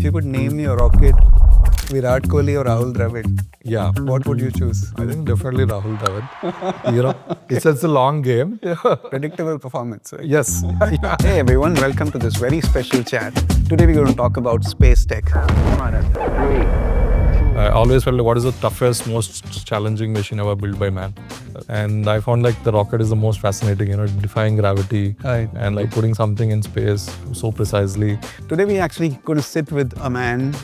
If you could name your rocket Virat Kohli or Rahul Dravid, Yeah, what would you choose? I think definitely Rahul Dravid. It's a long game. Predictable performance, right? Yes. Hey everyone, welcome to this very special chat. Today we're going to talk about space tech. I always felt like what is the toughest, most challenging machine ever built by man. And I found like the rocket is the most fascinating, defying gravity and like putting something in space so precisely. Today we're actually going to sit with a man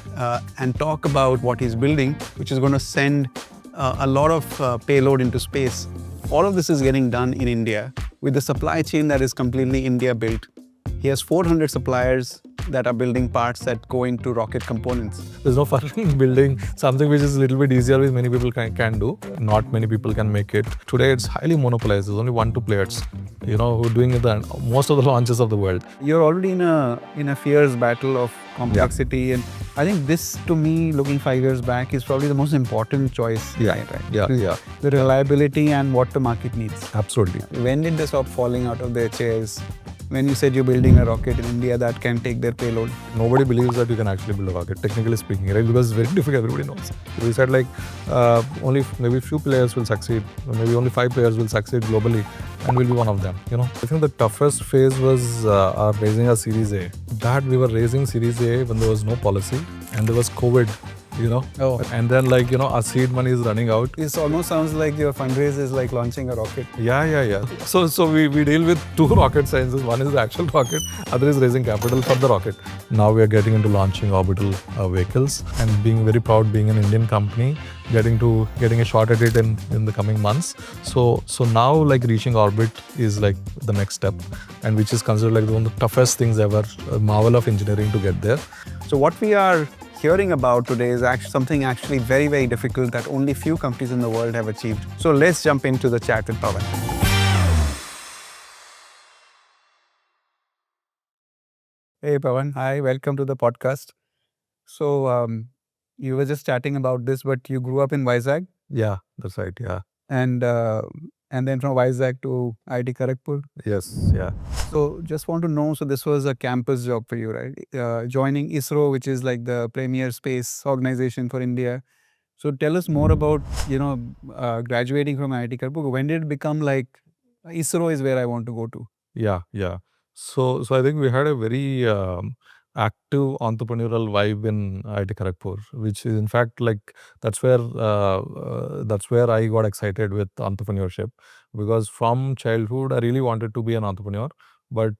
and talk about what he's building, which is going to send a lot of payload into space. All of this is getting done in India with the supply chain that is completely India built. He has 400 suppliers that are building parts that go into rocket components. There's no fun in building something which is a little bit easier, which many people can do. Not many people can make it. Today it's highly monopolized. There's only 1-2 players, who are doing most of the launches of the world. You're already in a fierce battle of complexity, and I think this, to me, looking 5 years back, is probably the most important choice. Right? Yeah. The reliability and what the market needs. Absolutely. When did they stop falling out of their chairs? When you said you're building a rocket in India that can take their payload? Nobody believes that you can actually build a rocket, technically speaking, right? Because it's very difficult, everybody knows. We said like only maybe few players will succeed, or maybe only 5 players will succeed globally, and we'll be one of them, I think the toughest phase was our raising a Series A. That we were raising Series A when there was no policy and there was COVID. And then our seed money is running out. This almost sounds like your fundraise is like launching a rocket. Yeah. So we deal with 2 rocket sciences. One is the actual rocket, other is raising capital for the rocket. Now we are getting into launching orbital vehicles and being very proud being an Indian company, getting a shot at it in the coming months. So now like reaching orbit is like the next step, and which is considered like one of the toughest things ever, a marvel of engineering to get there. So what we are hearing about today is something actually very, very difficult that only few companies in the world have achieved. So let's jump into the chat with Pawan. Hey Pawan, hi, welcome to the podcast. So you were just chatting about this, but you grew up in Vizag? Yeah, that's right, yeah. And then from Vizag to IIT Kharagpur? Yes, yeah. So just want to know, so this was a campus job for you, right? Joining ISRO, which is like the premier space organization for India. So tell us more about, graduating from IIT Kharagpur. When did it become like ISRO is where I want to go to? Yeah. So I think we had a very active entrepreneurial vibe in IIT Kharagpur, which is in fact like that's where I got excited with entrepreneurship, because from childhood I really wanted to be an entrepreneur, but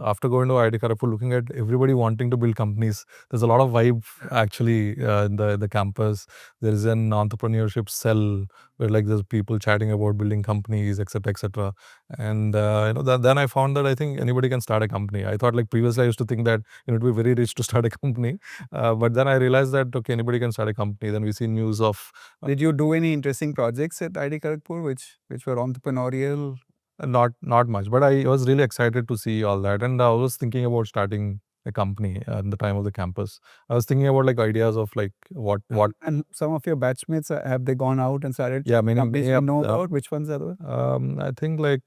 after going to IIT Kharagpur, looking at everybody wanting to build companies, there's a lot of vibe actually in the campus. There is an entrepreneurship cell where like there's people chatting about building companies, etc. And then I found that I think anybody can start a company. I thought like previously I used to think that you need to be very rich to start a company, but then I realized that okay, anybody can start a company. Then we see news of. Did you do any interesting projects at IIT Kharagpur which were entrepreneurial? Not much, but I was really excited to see all that, and I was thinking about starting a company at the time of the campus. I was thinking about like ideas of like what. And some of your batchmates, have they gone out and started? Yeah, many companies you know about? Which ones are those? I think like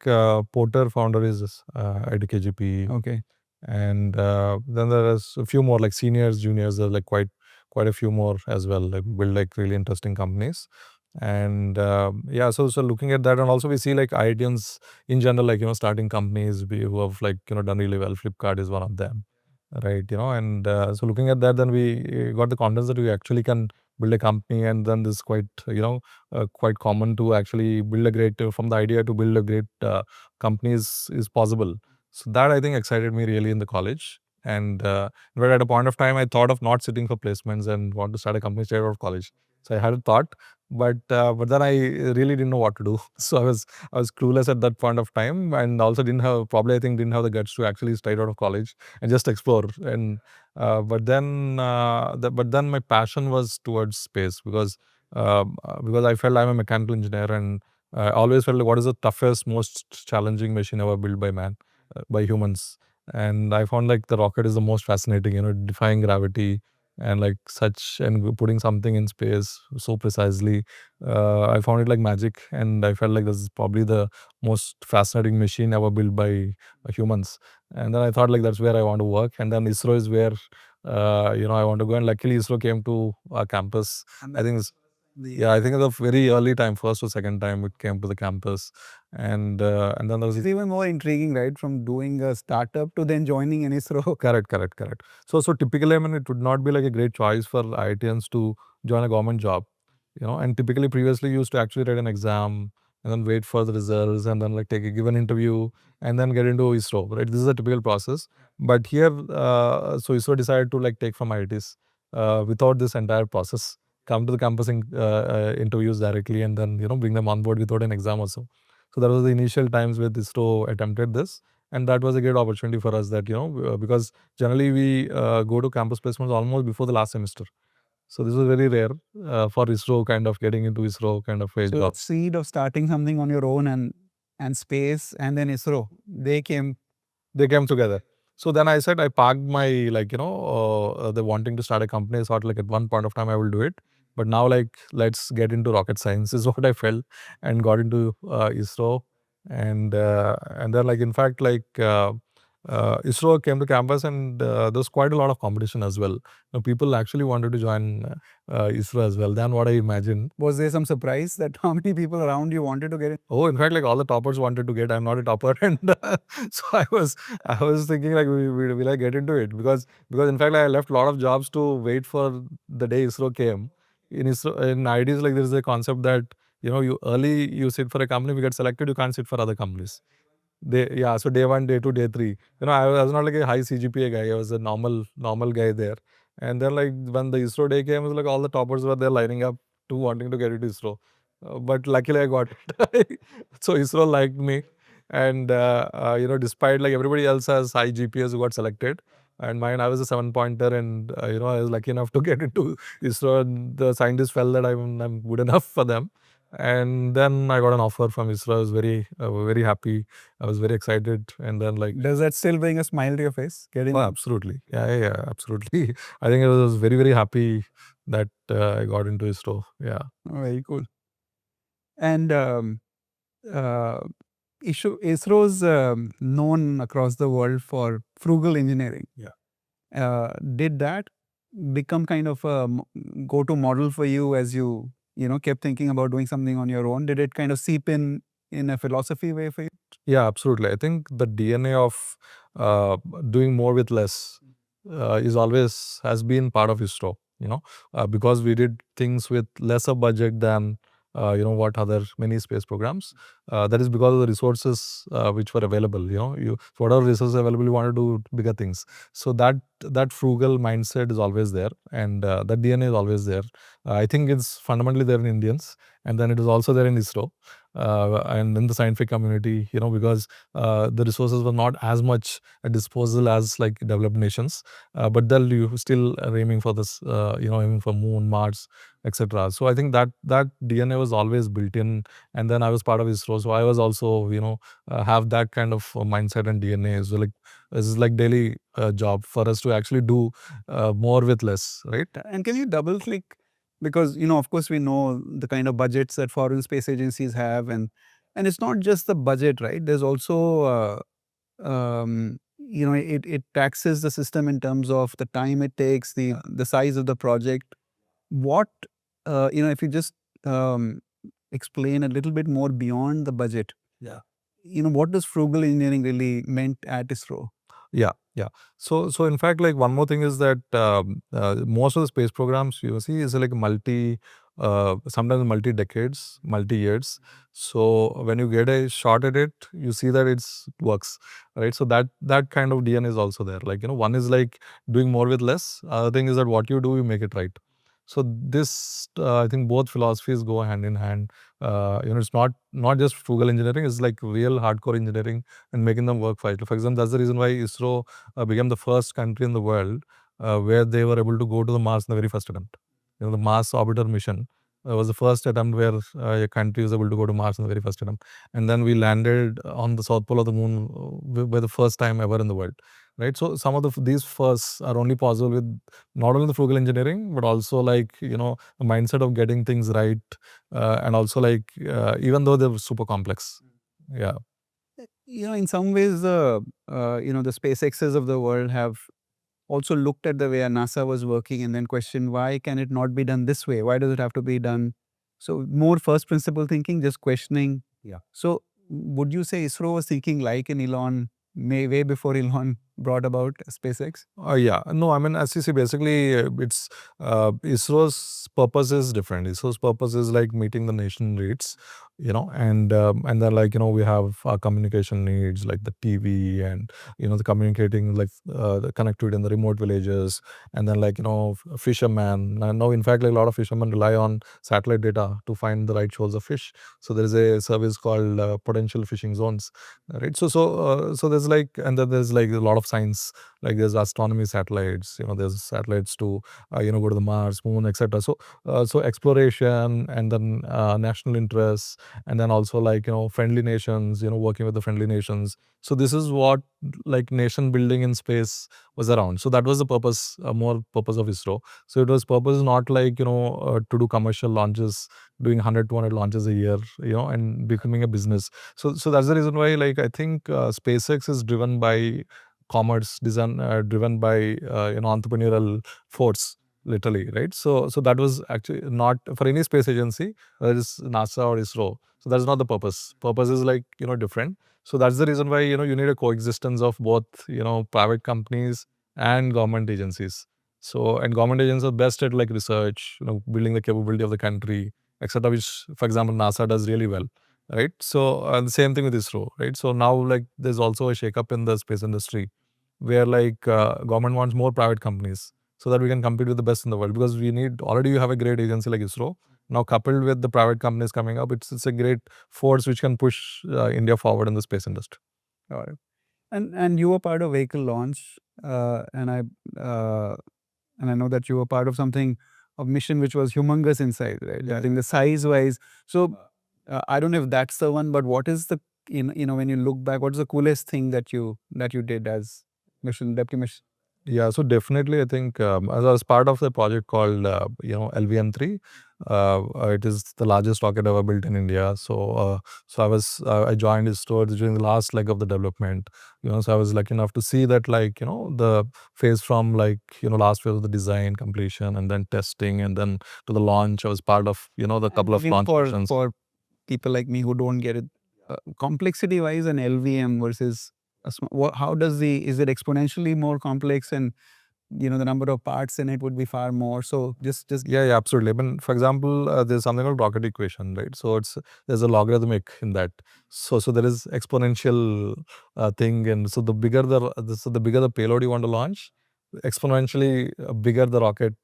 Porter founder is IIT KGP. Okay. And then there is a few more like seniors, juniors. There's like quite a few more as well. Like build like really interesting companies. And so looking at that, and also we see like IITians in general, like starting companies who have like done really well. Flipkart is one of them, right? And so looking at that, then we got the confidence that we actually can build a company, and then this is quite quite common to actually build a great from the idea to build a great company is possible. So that I think excited me really in the college. And but at a point of time, I thought of not sitting for placements and want to start a company straight out of college. So I had a thought, but then I really didn't know what to do. So I was clueless at that point of time, and also didn't have the guts to actually straight out of college and just explore. And but then my passion was towards space, because I felt I'm a mechanical engineer, and I always felt like what is the toughest, most challenging machine ever built by man, by humans. And I found like the rocket is the most fascinating, defying gravity and like such, and putting something in space so precisely. I found it like magic, and I felt like this is probably the most fascinating machine ever built by humans. And then I thought like that's where I want to work. And then ISRO is where I want to go. And luckily, ISRO came to our campus. And I think the I think it's a very early time, first or second time it came to the campus, and then there was it's even more intriguing, right? From doing a startup to then joining an ISRO. correct. So typically, I mean, it would not be like a great choice for IITians to join a government job, and typically previously you used to actually write an exam and then wait for the results and then like take a given interview and then get into ISRO, right? This is a typical process. But here, so ISRO decided to like take from IITs without this entire process, come to the campus in, interviews directly and then bring them on board without an exam also. So that was the initial times where ISRO attempted this, and that was a great opportunity for us that because generally we go to campus placements almost before the last semester. So this was very rare for ISRO kind of getting into ISRO kind of a So job. seed of starting something on your own and space and then ISRO, they came. They came together. So then I said I parked my the wanting to start a company. I thought like at one point of time I will do it, but now like let's get into rocket science is what I felt, and got into ISRO, and then like in fact like ISRO came to campus, and there was quite a lot of competition as well. People actually wanted to join ISRO as well than what I imagined. Was there some surprise that how many people around you wanted to get in? Oh, in fact, like all the toppers wanted to get. I'm not a topper, and so I was thinking like will I get into it because in fact like, I left a lot of jobs to wait for the day ISRO came. In ISRO, in IDs, like there is a concept that you sit for a company, if you get selected, you can't sit for other companies. So day one, day two, day three. I was not like a high CGPA guy. I was a normal guy there. And then like when the ISRO day came, it was like all the toppers were there lining up to wanting to get into ISRO. But luckily I got it. So ISRO liked me, and despite like everybody else has high GPAs who got selected, and mine I was a 7 pointer, and I was lucky enough to get into ISRO. And the scientists felt that I'm good enough for them. And then I got an offer from ISRO. I was very happy. I was very excited. And then like, Does that still bring a smile to your face? Getting oh, absolutely. Yeah, absolutely. I think I was very happy that I got into ISRO. Yeah. Oh, very cool. And uh, ISRO's known across the world for frugal engineering. Yeah. Did that become kind of a go-to model for you as you kept thinking about doing something on your own? Did it kind of seep in a philosophy way for you? Yeah, absolutely. I think the DNA of doing more with less has been part of ISRO, because we did things with lesser budget than what other many space programs. That is because of the resources which were available. Whatever resources available, you want to do bigger things. So that frugal mindset is always there, and that DNA is always there. I think it's fundamentally there in Indians, and then it is also there in ISRO. And in the scientific community, because the resources were not as much at disposal as like developed nations, but they'll you still are aiming for this, aiming for moon, Mars, etc. So I think that DNA was always built in, and then I was part of ISRO, so I was also have that kind of mindset and DNA. So like this is like daily job for us to actually do more with less, right? And can you double click? Because, of course, we know the kind of budgets that foreign space agencies have, and it's not just the budget, right? There's also, it taxes the system in terms of the time it takes, the size of the project. What, if you just explain a little bit more beyond the budget. Yeah. What does frugal engineering really meant at ISRO? Yeah. So in fact, like one more thing is that most of the space programs you see is like sometimes multi decades, multi years. So when you get a shot at it, you see that it works, right? So that kind of DNA is also there. Like one is like doing more with less. Other thing is that what you do, you make it right. So this, I think, both philosophies go hand in hand. It's not just frugal engineering; it's like real hardcore engineering and making them work for it. For example, that's the reason why ISRO became the first country in the world where they were able to go to the Mars in the very first attempt. The Mars orbiter mission was the first attempt where a country was able to go to Mars in the very first attempt. And then we landed on the south pole of the moon for the first time ever in the world. Right. So some of these firsts are only possible with not only the frugal engineering, but also like, the mindset of getting things right. And also like, even though they're super complex. Yeah. In some ways, the SpaceXs of the world have also looked at the way NASA was working and then questioned, why can it not be done this way? Why does it have to be done? So more first principle thinking, just questioning. Yeah. So would you say ISRO was thinking like an Elon way before Elon brought about SpaceX? Yeah, no, I mean, as you see, basically, it's ISRO's purpose is different. ISRO's purpose is like meeting the nation needs, and then like we have our communication needs like the TV and the communicating like the connectivity in the remote villages, and then like fishermen. I know, in fact, like a lot of fishermen rely on satellite data to find the right shoals of fish. So there is a service called potential fishing zones, right? So there's like, and then there's like a lot of science, like there's astronomy satellites, there's satellites to go to the Mars, Moon, etc. So exploration, and then national interests, and then also like friendly nations, working with the friendly nations. So this is what like nation building in space was around. So that was the purpose, more purpose of ISRO. So it was purpose not like to do commercial launches, doing 100 200 launches a year, and becoming a business. So that's the reason why, like, I think SpaceX is driven by commerce, design, driven by entrepreneurial force, literally, right? So that was actually not for any space agency, whether it's NASA or ISRO. So that's not the purpose. Purpose is like different. So that's the reason why you need a coexistence of both private companies and government agencies. So, and government agencies are best at like research, building the capability of the country, etc., which, for example, NASA does really well, right? So the same thing with ISRO, right? So now like there's also a shakeup in the space industry, where like government wants more private companies so that we can compete with the best in the world, because we need, already you have a great agency like ISRO. Now coupled with the private companies coming up, it's a great force which can push India forward in the space industry. All right. And you were part of vehicle launch, and I know that you were part of something of mission which was humongous in size, right? Yeah. I think the size wise. So I don't know if that's the one, but what is the when you look back, what's the coolest thing that you did as mission deputy mission? Yeah, so definitely, I think as I was part of the project called LVM3. It is the largest rocket ever built in India. So I joined ISRO during the last leg of the development. So I was lucky enough to see that, like, the phase from like last phase of the design completion, and then testing, and then to the launch. I was part of the couple I of mean, launch missions. for people like me who don't get it, complexity wise, an LVM versus how does is it exponentially more complex, and the number of parts in it would be far more. So just Yeah, absolutely. I mean, for example, there's something called rocket equation, right? So there's a logarithmic in that. So there is exponential thing, and so the bigger the payload you want to launch, exponentially bigger the rocket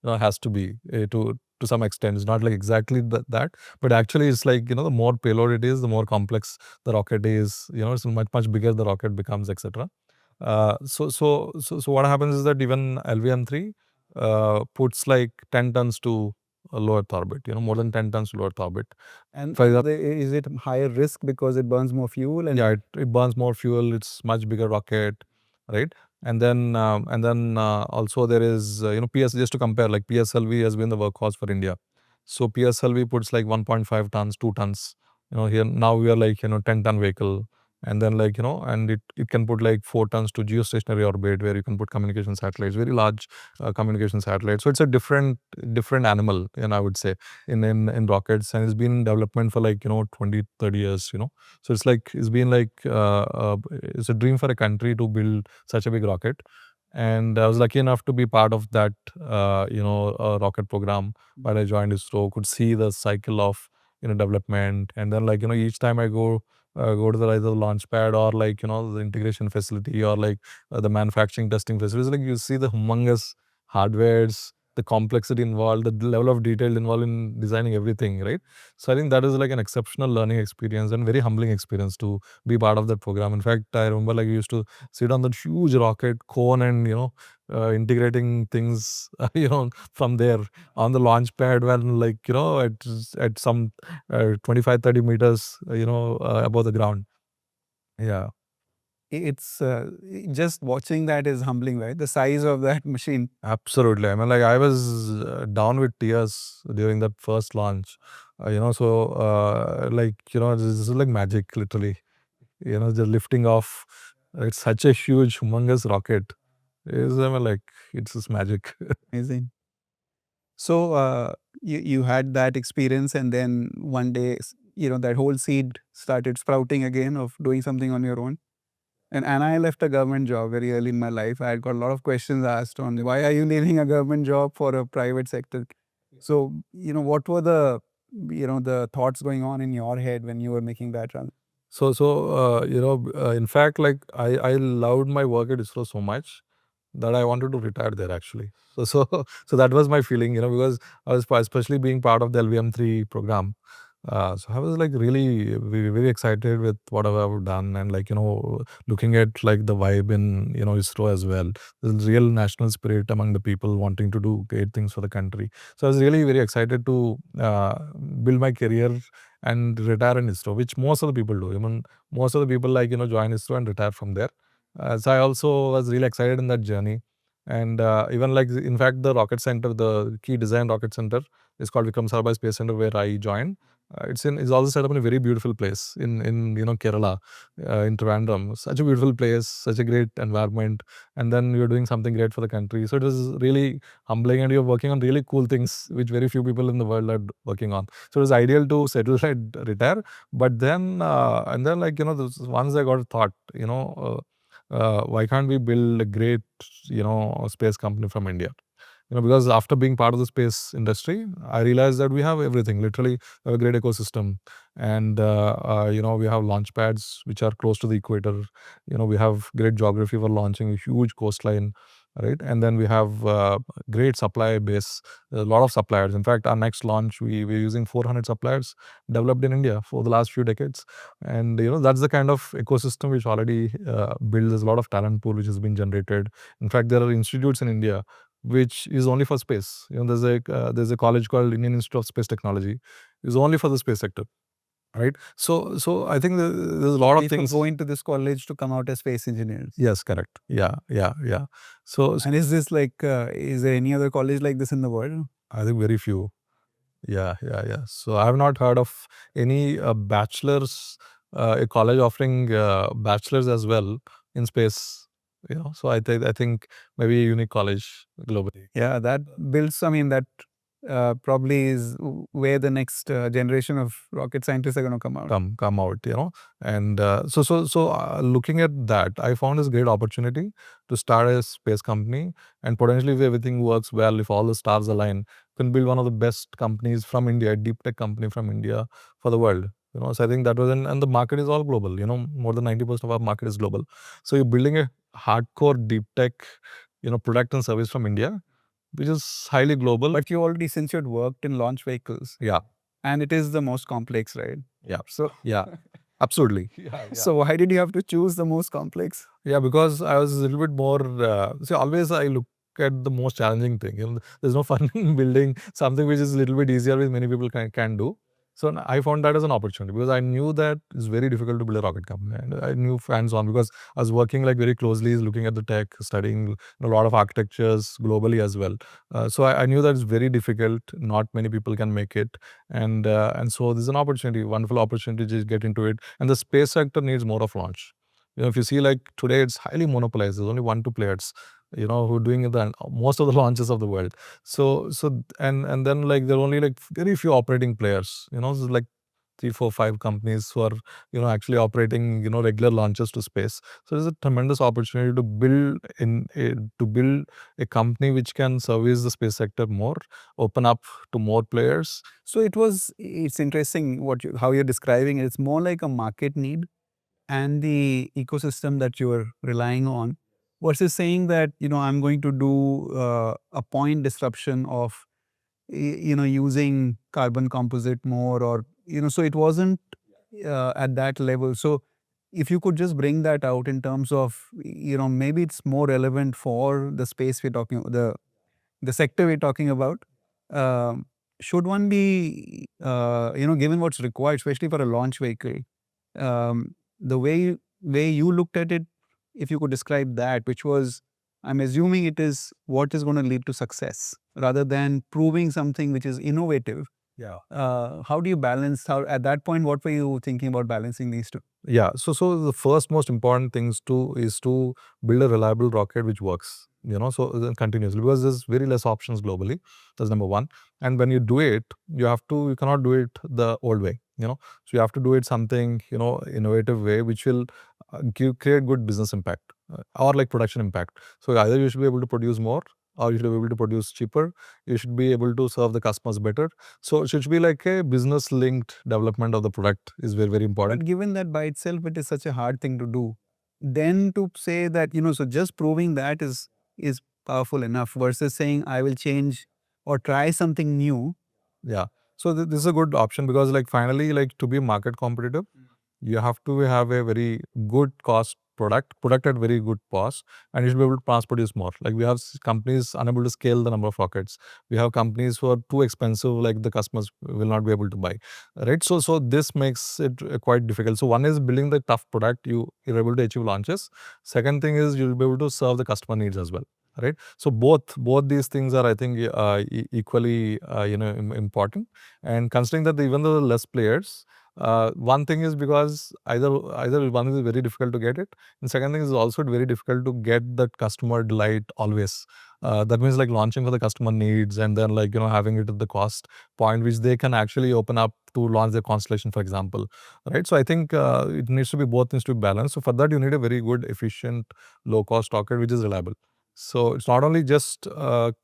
has to be to some extent. It's not like exactly that, but actually it's like the more payload it is, the more complex the rocket is. It's much bigger the rocket becomes, etc. So what happens is that even LVM3 puts like 10 tons to a low Earth orbit, more than 10 tons to low Earth orbit. and For example, is it higher risk because it burns more fuel? And yeah, it burns more fuel. It's much bigger rocket, right? And then also there is PS, just to compare, like PSLV has been the workhorse for India. So PSLV puts like 1.5 tons, 2 tons. Here now we are like 10-ton vehicle, and then like and it can put like 4 tons to geostationary orbit, where you can put communication satellites, very large communication satellites. So it's a different animal, I would say, in rockets, and it's been in development for like 20 30 years. So it's like it's been like it's a dream for a country to build such a big rocket, and I was lucky enough to be part of that rocket program. While I joined ISRO, could see the cycle of development, and then like each time I go to the either launch pad, or like the integration facility, or like the manufacturing testing facilities, like you see the humongous hardwares, the complexity involved, the level of detail involved in designing everything, right? So I think that is like an exceptional learning experience and very humbling experience to be part of that program. In fact, I remember like we used to sit on that huge rocket cone, and integrating things from there on the launch pad, when like at some 25 30 meters above the ground. Yeah. it's just watching that is humbling, right? The size of that machine. Absolutely. I mean, like I was down with tears during that first launch. Like this is like magic, literally. The lifting off. It's such a huge, humongous rocket. It's like it's just magic. Amazing. So you had that experience, and then one day, that whole seed started sprouting again of doing something on your own. And I left a government job very early in my life. I had got a lot of questions asked on why are you leaving a government job for a private sector. So what were the thoughts going on in your head when you were making that run? In fact, like I loved my work at ISRO so much that I wanted to retire there actually. So that was my feeling, because I was especially being part of the LVM3 program. So I was like really very, very excited with whatever I've done, and like looking at like the vibe in ISRO as well. There's real national spirit among the people wanting to do great things for the country. So I was really very excited to build my career and retire in ISRO, which most of the people do. Even most of the people like join ISRO and retire from there. So I also was really excited in that journey. And even like, in fact, the rocket center, the key design rocket center is called Vikram Sarabhai Space Center, where I joined. It's also set up in a very beautiful place in Kerala, in Trivandrum. Such a beautiful place, such a great environment, and then you're doing something great for the country. So it was really humbling, and you're working on really cool things which very few people in the world are working on. So it was ideal to settle and retire. But then and then like once I got a thought, why can't we build a great space company from India? Because after being part of the space industry, I realized that we have everything, literally a great ecosystem. And, we have launch pads which are close to the equator. We have great geography for launching a huge coastline, right? And then we have great supply base, a lot of suppliers. In fact, our next launch, we're using 400 suppliers developed in India for the last few decades. And, that's the kind of ecosystem which already builds a lot of talent pool which has been generated. In fact, there are institutes in India which is only for space. There's a college called Indian Institute of Space Technology. It's only for the space sector, right? So I think there's a lot of things. Go into this college to come out as space engineers. Yes, correct. Yeah. So And is this like, is there any other college like this in the world? I think very few. Yeah. So I have not heard of any bachelor's, a college offering bachelor's as well in space. So I think maybe a unique college globally. Yeah, that builds, I mean, that probably is where the next generation of rocket scientists are going to come out. Come out, and so looking at that, I found this great opportunity to start a space company, and potentially if everything works well, if all the stars align, can build one of the best companies from India, a deep tech company from India for the world. So I think that was, and the market is all global. More than 90% of our market is global. So you're building a hardcore deep tech, product and service from India, which is highly global. But you already, since you had worked in launch vehicles, Yeah. and it is the most complex, right? Yeah. So Yeah. Absolutely. So why did you have to choose the most complex? Yeah, because I was a little bit more. See, always I look at the most challenging thing. There's no fun in building something which is a little bit easier, which many people can do. So I found that as an opportunity, because I knew that it's very difficult to build a rocket company, and I knew hands on, because I was working like very closely, looking at the tech, studying a lot of architectures globally as well. So I knew that it's very difficult. Not many people can make it, and so there's an opportunity, wonderful opportunity to just get into it. And the space sector needs more of launch. If you see like today, it's highly monopolized. There's only 1-2 players, who are doing most of the launches of the world. And then like there are only like very few operating players. So like 3, 4, 5 companies who are actually operating regular launches to space. So there's a tremendous opportunity to build a company which can service the space sector more, open up to more players. So it's interesting how you're describing it. It's more like a market need and the ecosystem that you're relying on, versus saying that, I'm going to do a point disruption of, using carbon composite more, or, so it wasn't at that level. So if you could just bring that out in terms of, maybe it's more relevant for the space we're talking, the sector we're talking about. Should one be, given what's required, especially for a launch vehicle, the way you looked at it, if you could describe that, which was, I'm assuming it is what is going to lead to success rather than proving something which is innovative. Yeah. How do you balance? How at that point, what were you thinking about balancing these two? Yeah. So the first most important things is to build a reliable rocket which works. So then continuously, because there's very less options globally. That's number one. And when you do it, you cannot do it the old way, so you have to do it something, innovative way, which will create good business impact, or like production impact. So either you should be able to produce more, or you should be able to produce cheaper. You should be able to serve the customers better. So it should be like a business linked development of the product is very, very important. But given that by itself it is such a hard thing to do, then to say that, so just proving that is powerful enough versus saying I will change or try something new. Yeah. So this is a good option, because like finally, like to be market competitive, you have to have a very good cost product at very good cost, and you should be able to mass produce more. Like we have companies unable to scale the number of rockets. We have companies who are too expensive, like the customers will not be able to buy, right? So this makes it quite difficult. So one is building the tough product, you're able to achieve launches. Second thing is you'll be able to serve the customer needs as well, right? So both these things are, I think, equally important. And considering that even though less players, one thing is because either one is very difficult to get it, and second thing is also very difficult to get that customer delight always. That means like launching for the customer needs, and then like having it at the cost point which they can actually open up to launch their constellation, for example, right? So I think it needs to be both needs to be balanced. So for that you need a very good, efficient, low cost rocket which is reliable. So it's not only just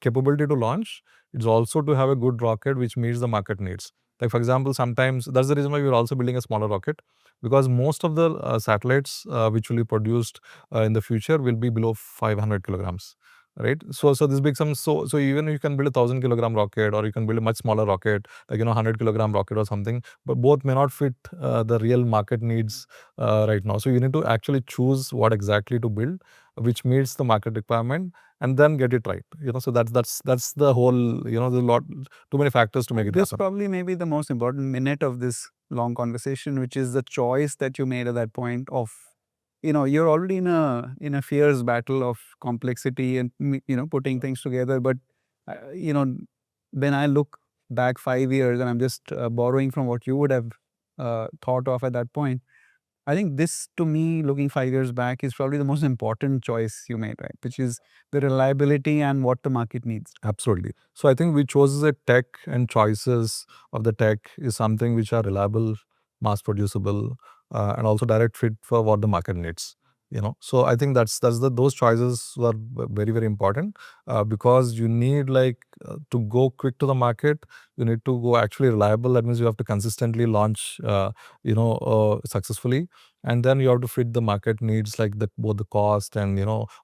capability to launch, it's also to have a good rocket which meets the market needs. Like for example, sometimes that's the reason why we're also building a smaller rocket, because most of the satellites which will be produced in the future will be below 500 kilograms. Right. So this becomes so even you can build 1,000 kilogram rocket, or you can build a much smaller rocket, like 100 kilogram rocket or something, but both may not fit the real market needs right now. So you need to actually choose what exactly to build, which meets the market requirement, and then get it right. So that's the whole. There's a lot too many factors to make it This happen. probably may be the most important minute of this long conversation, which is the choice that you made at that point of, you're already in a fierce battle of complexity and putting things together. But when I look back 5 years, and I'm just borrowing from what you would have thought of at that point, I think this, to me, looking 5 years back, is probably the most important choice you made, right? Which is the reliability and what the market needs. Absolutely. So I think we chose a tech, and choices of the tech is something which are reliable, mass producible, and also direct fit for what the market needs. So I think those choices were very, very important, because you need to go quick to the market. You need to go actually reliable. That means you have to consistently launch, successfully, and then you have to fit the market needs, like both the cost and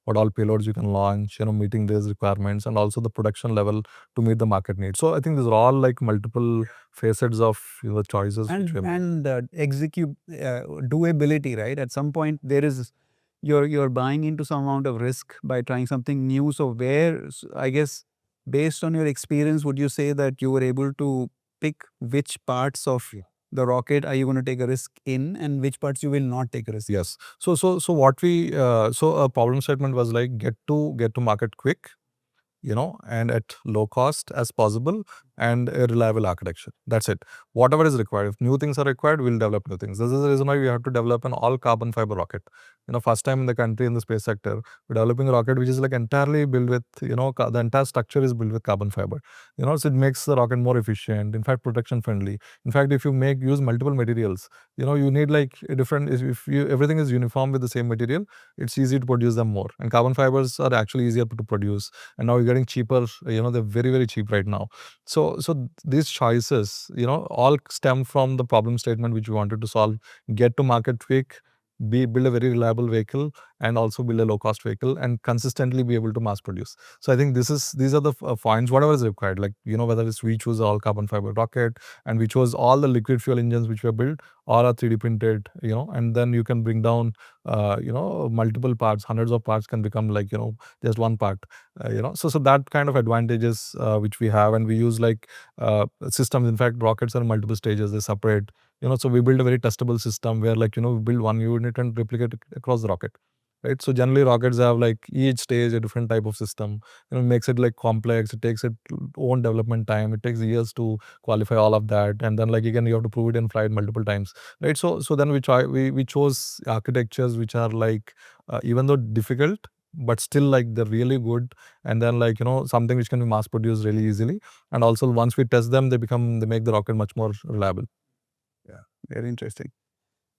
what all payloads you can launch, meeting these requirements, and also the production level to meet the market needs. So I think these are all like multiple facets of choices which we have made. And execute doability, right? At some point, there is you're buying into some amount of risk by trying something new. So I guess, based on your experience, would you say that you were able to pick which parts of the rocket are you going to take a risk in, and which parts you will not take a risk? Yes. So what we so a problem statement was like get to market quick, and at low cost as possible, and a reliable architecture. That's it. Whatever is required. If new things are required, we'll develop new things. This is the reason why we have to develop an all carbon fiber rocket. First time in the country in the space sector, we're developing a rocket which is like entirely built with, the entire structure is built with carbon fiber. So it makes the rocket more efficient, in fact, protection friendly. In fact, if you use multiple materials, you need like a different, if you everything is uniform with the same material, it's easy to produce them more. And carbon fibers are actually easier to produce. And now you're getting cheaper, they're very, very cheap right now. So these choices, all stem from the problem statement which we wanted to solve. Get to market quick, build a very reliable vehicle, and also build a low cost vehicle, and consistently be able to mass produce. So I think these are the points, whatever is required, like whether it's we choose all carbon fiber rocket, and we chose all the liquid fuel engines which were built, all are 3D printed, and then you can bring down multiple parts, hundreds of parts can become like just one part, so that kind of advantages which we have. And we use systems. In fact, rockets are in multiple stages, they separate, so we build a very testable system where we build one unit and replicate it across the rocket, right? So generally rockets have like each stage a different type of system, makes it like complex. It takes its own development time. It takes years to qualify all of that, and then again you have to prove it in flight multiple times, right? So then we chose architectures which are even though difficult, but still like they're really good, and then like something which can be mass produced really easily, and also once we test them, they make the rocket much more reliable. Yeah, very interesting.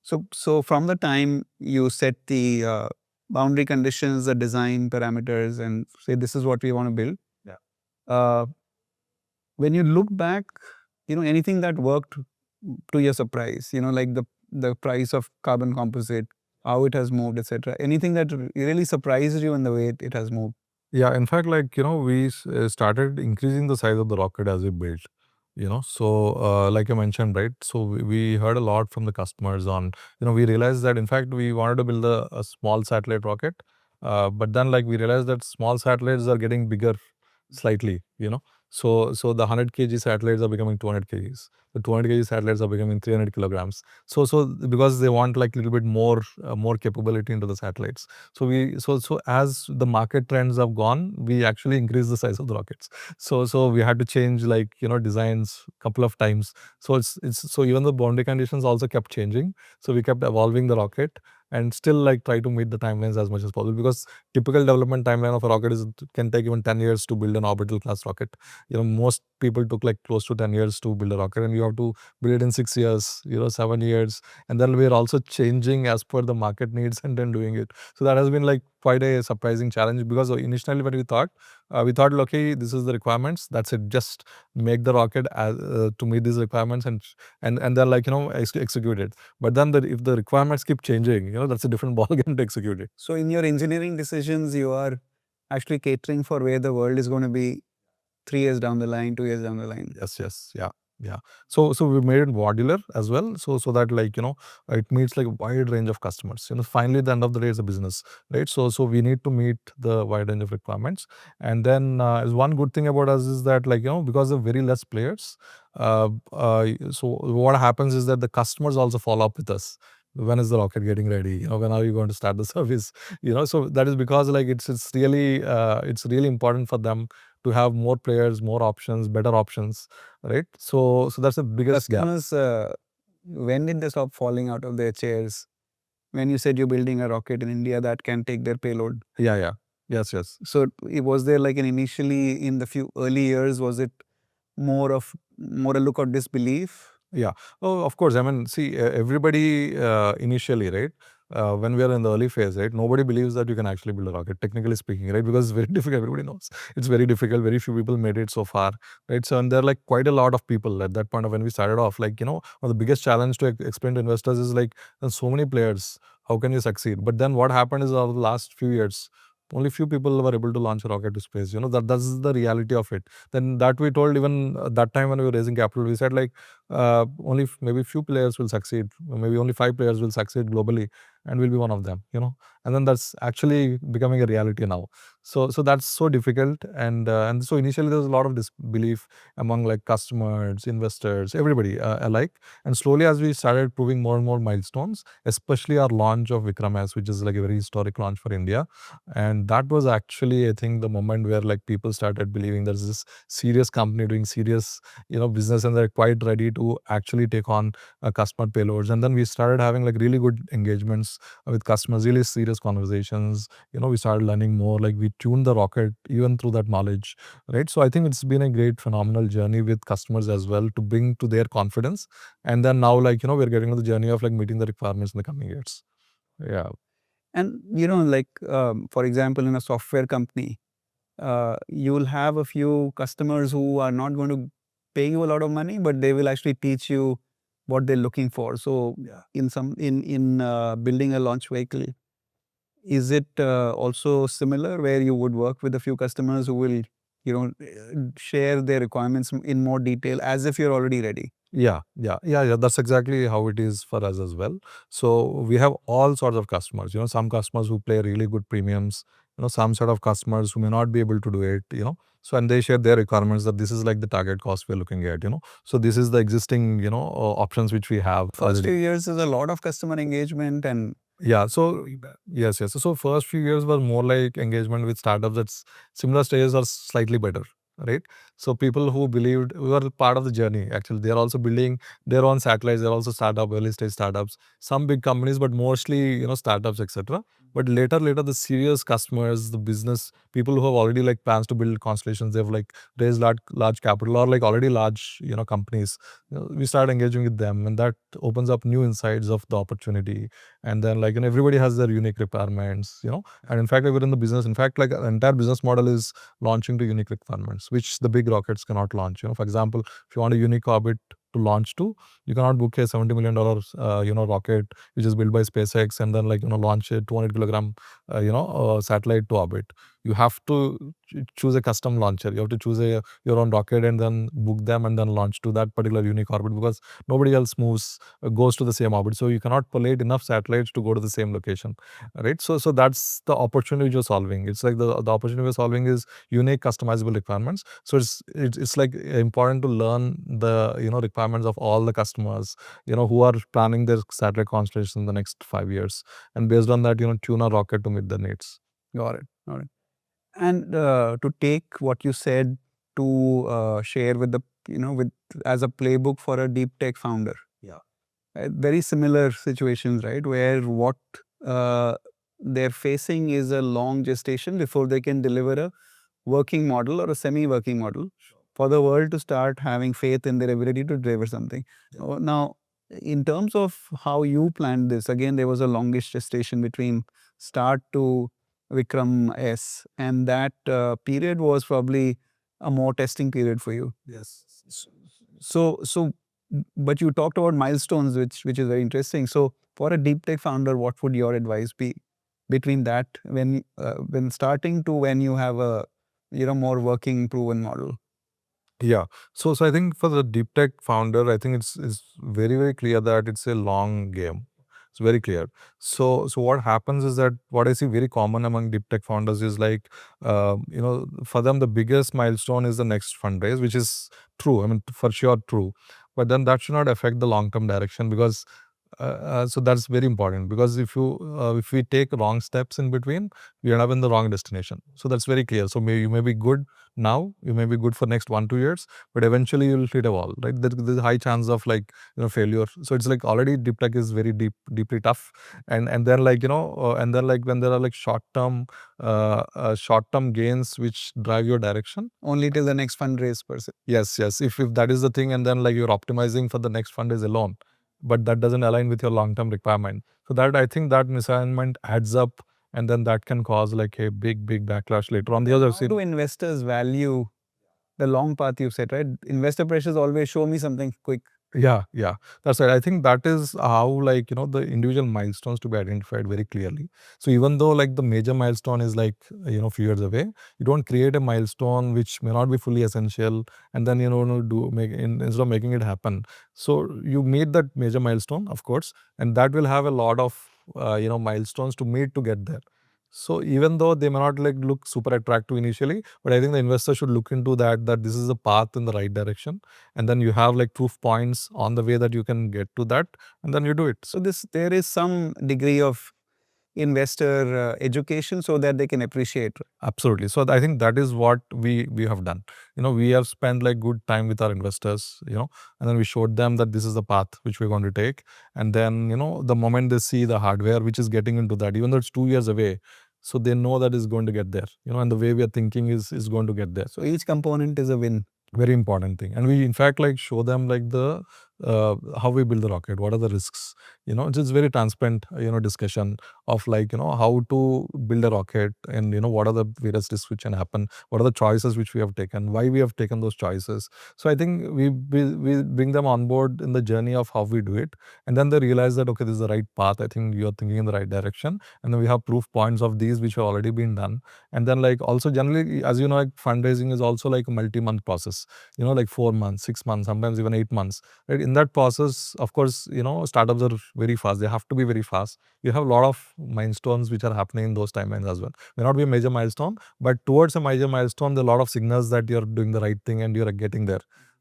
So from the time you set the boundary conditions, the design parameters, and say this is what we want to build. Yeah. Uh, when you look back, anything that worked to your surprise, like the price of carbon composite, how it has moved, etc. Anything that really surprised you in the way it has moved? Yeah, in fact, like, we started increasing the size of the rocket as we built, So, like I mentioned, right? So, we heard a lot from the customers on, we realized that, in fact, we wanted to build a small satellite rocket. But then, like, we realized that small satellites are getting bigger slightly, So the 100 kg satellites are becoming 200 kgs. The 200 kg satellites are becoming 300 kilograms. So because they want like a little bit more capability into the satellites. So as the market trends have gone, we actually increase the size of the rockets. So we had to change like designs couple of times. So it's so even the boundary conditions also kept changing. So we kept evolving the rocket and still like try to meet the timelines as much as possible, because typical development timeline of a rocket can take even 10 years to build an orbital class rocket. Most people took like close to 10 years to build a rocket, and you have to build it in 6 years, 7 years, and then we're also changing as per the market needs and then doing it. So that has been like quite a surprising challenge, because initially when we thought okay, this is the requirements, that's it, just make the rocket as, to meet these requirements, and then like execute it. But then if the requirements keep changing, that's a different ballgame to execute it. So in your engineering decisions, you are actually catering for where the world is going to be 3 years down the line, 2 years down the line. Yes, yeah. So we made it modular as well, so that like it meets like a wide range of customers. Finally, at the end of the day, it's a business, right? So we need to meet the wide range of requirements. And then is one good thing about us is that like because of very less players, so what happens is that the customers also follow up with us. When is the rocket getting ready? When are you going to start the service? So that is because like it's really important for them to have more players, more options, better options, right? So that's the biggest gap. Customers, when did they stop falling out of their chairs? When you said you're building a rocket in India that can take their payload. Yeah. Yes. So was there like an initially in the few early years, was it more a look of disbelief? Yeah. Oh, of course. I mean, see, everybody initially, right? When we are in the early phase, right? Nobody believes that you can actually build a rocket, technically speaking, right? Because it's very difficult. Everybody knows it's very difficult. Very few people made it so far, right? So, and there are like quite a lot of people at that point of when we started off. Like, one of the biggest challenge to explain to investors is like, there's so many players. How can you succeed? But then what happened is over the last few years, only few people were able to launch a rocket to space. That's the reality of it. Then that we told even that time when we were raising capital, we said like only maybe few players will succeed, maybe only 5 players will succeed globally, and we'll be one of them, and then that's actually becoming a reality now. So that's so difficult, and so initially there was a lot of disbelief among like customers, investors, everybody alike. And slowly as we started proving more and more milestones, especially our launch of Vikram S, which is like a very historic launch for India, and that was actually I think the moment where like people started believing there's this serious company doing serious business, and they're quite ready to actually take on customer payloads. And then we started having like really good engagements with customers, really serious conversations. We started learning more, like we tuned the rocket even through that knowledge, right? So I think it's been a great phenomenal journey with customers as well to bring to their confidence. And then now like we're getting to the journey of like meeting the requirements in the coming years. Yeah. And like for example, in a software company, you'll have a few customers who are not going to pay you a lot of money, but they will actually teach you what they're looking for. So in building a launch vehicle, is it also similar where you would work with a few customers who will share their requirements in more detail as if you're already ready? Yeah. That's exactly how it is for us as well. So we have all sorts of customers. Some customers who play really good premiums. Some sort of customers who may not be able to do it. So and they share their requirements that this is like the target cost we're looking at. So this is the existing options which we have. First few years is a lot of customer engagement and Yeah. So yes. So first few years were more like engagement with startups. That's similar stages are slightly better, right? So people who believed we were part of the journey. Actually, they are also building their own satellites. They're also startup, early stage startups. Some big companies, but mostly startups, etc. But later the serious customers, the business people who have already like plans to build constellations, they've like raised large capital or like already large companies. We start engaging with them, and that opens up new insights of the opportunity. And then like everybody has their unique requirements, and in fact, like within the business, in fact, like the entire business model is launching to unique requirements, which the big rockets cannot launch. For example, if you want a unique orbit to launch to, you cannot book a $70 million rocket which is built by SpaceX and then like launch a 200 kilogram satellite to orbit. You have to choose a custom launcher. You have to choose your own rocket and then book them and then launch to that particular unique orbit, because nobody else goes to the same orbit. So you cannot collate enough satellites to go to the same location, right? So that's the opportunity you're solving. It's like the opportunity we're solving is unique customizable requirements. So it's like important to learn the requirements of all the customers who are planning their satellite constellation in the next 5 years, and based on that tune a rocket to meet their needs. Got it. And to take what you said to share with the with as a playbook for a deep tech founder. Yeah. Very similar situations, right? Where what uh, they're facing is a long gestation before they can deliver a working model or a semi-working model for the world to start having faith in their ability to deliver something. Now, in terms of how you planned this, again, there was a longish gestation between start to Vikram S, and that period was probably a more testing period for you. Yes. So, but you talked about milestones, which is very interesting. So, for a deep tech founder, what would your advice be between that when starting to when you have a more working proven model? Yeah. So I think for the deep tech founder, I think it's very, very clear that it's a long game. It's very clear. So what happens is that what I see very common among deep tech founders is like, for them the biggest milestone is the next fundraise, which is true. I mean, for sure true. But then that should not affect the long term direction, because so that's very important, because if we take wrong steps in between, we end up in the wrong destination. So that's very clear. So you may be good now, you may be good for next 1-2 years, but eventually you'll hit a wall, right? There's a high chance of like failure. So it's like already deep tech is very deeply tough, and then like and then like when there are like short term gains which drive your direction Only till the next fundraise person. yes if that is the thing, and then like you're optimizing for the next fundraise alone, but that doesn't align with your long-term requirement. So that I think that misalignment adds up, and then that can cause like a big backlash later on. The other How do investors value the long path you set, right? Investor pressures always show me something quick. Yeah, that's right. I think that is how like the individual milestones to be identified very clearly. So even though like the major milestone is like few years away, you don't create a milestone which may not be fully essential, and then instead of making it happen. So you meet that major milestone, of course, and that will have a lot of milestones to meet to get there. So even though they may not like look super attractive initially, but I think the investor should look into that this is a path in the right direction, and then you have like proof points on the way that you can get to that, and then you do it. So there is some degree of investor education so that they can appreciate. Absolutely. So I think that is what we have done. We have spent like good time with our investors, and then we showed them that this is the path which we're going to take. And then, the moment they see the hardware which is getting into that, even though it's 2 years away, so they know that is going to get there, and the way we are thinking is going to get there. So each component is a win. Very important thing. And we in fact like show them like the how we build the rocket, what are the risks, it's just very transparent discussion of like how to build a rocket, and what are the various risks which can happen, what are the choices which we have taken, why we have taken those choices. So I think we bring them on board in the journey of how we do it, and then they realize that okay, this is the right path, I think you're thinking in the right direction, and then we have proof points of these which have already been done. And then like also generally, as like fundraising is also like a multi-month process, like 4 months, 6 months, sometimes even 8 months, right? In that process, of course, startups are very fast. They have to be very fast. You have a lot of milestones which are happening in those timelines as well. May not be a major milestone, but towards a major milestone, there are a lot of signals that you're doing the right thing and you're getting there,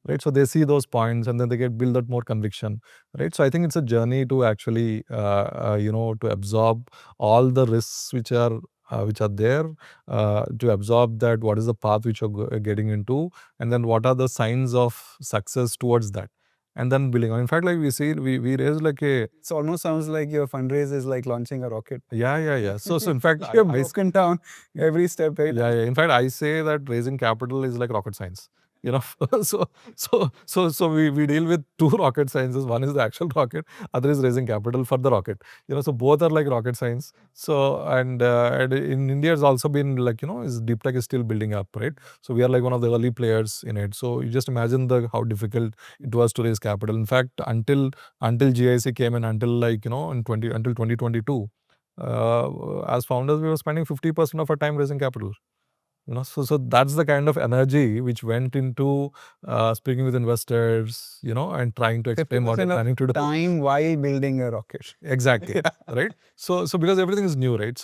right? So they see those points, and then they build that more conviction, right? So I think it's a journey to actually, to absorb all the risks which are there, to absorb that what is the path which you're getting into, and then what are the signs of success towards that. and then building. In fact, like we raised like a. It almost sounds like your fundraise is like launching a rocket. Yeah. So in fact, You're broken down every step. Right? Yeah. In fact, I say that raising capital is like rocket science. So we deal with two rocket sciences. One is the actual rocket, other is raising capital for the rocket. So both are like rocket science. So and in India has also been like is deep tech is still building up, right? So we are like one of the early players in it. So you just imagine how difficult it was to raise capital. In fact, until GIC came in, until like until 2022, as founders we were spending 50% of our time raising capital. So that's the kind of energy which went into speaking with investors, and trying to explain what we're planning to do. Time while building a rocket. Exactly. Right. So because everything is new, right?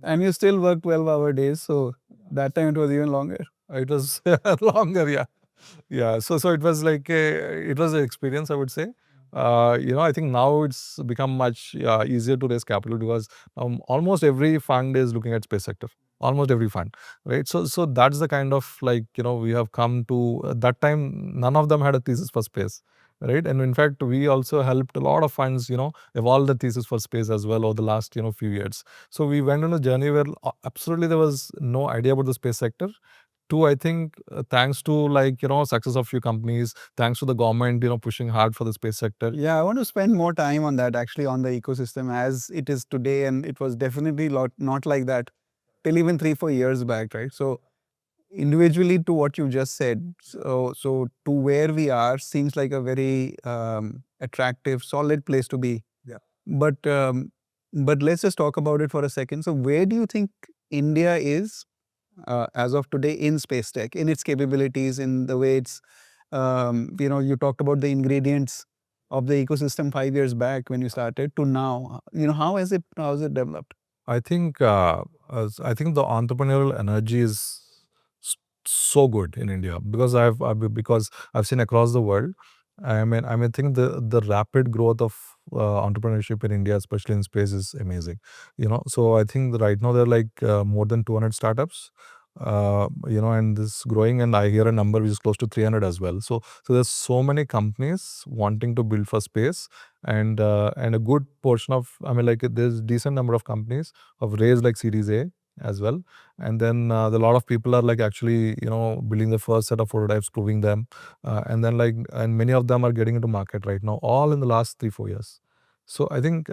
And you still work 12-hour days, so that time it was even longer. It was longer, yeah. Yeah. So it was like it was an experience, I would say. I think now it's become much easier to raise capital because almost every fund is looking at space sector. Almost every fund, right? So that's the kind of like we have come to. That time, none of them had a thesis for space, right? And in fact, we also helped a lot of funds, evolve the thesis for space as well over the last few years. So we went on a journey where absolutely there was no idea about the space sector. Two, I think thanks to like success of few companies, thanks to the government pushing hard for the space sector. Yeah, I want to spend more time on that, actually, on the ecosystem as it is today, and it was definitely not like that till even 3-4 years back, right? So individually to what you just said, so to where we are seems like a very attractive, solid place to be. Yeah. But let's just talk about it for a second. So where do you think India is as of today in space tech, in its capabilities, in the way it's, you talked about the ingredients of the ecosystem 5 years back when you started to now. How has it developed? I think the entrepreneurial energy is so good in India because because I've seen across the world. I think the rapid growth of entrepreneurship in India, especially in space, is amazing. So I think that right now there are like more than 200 startups. And this growing, and I hear a number which is close to 300 as well. So there's so many companies wanting to build for space, and a good portion of, like there's decent number of companies have raised like Series A as well, and then a lot of people are like actually building the first set of prototypes, proving them, and then and many of them are getting into market right now, all in the last 3-4 years. So I think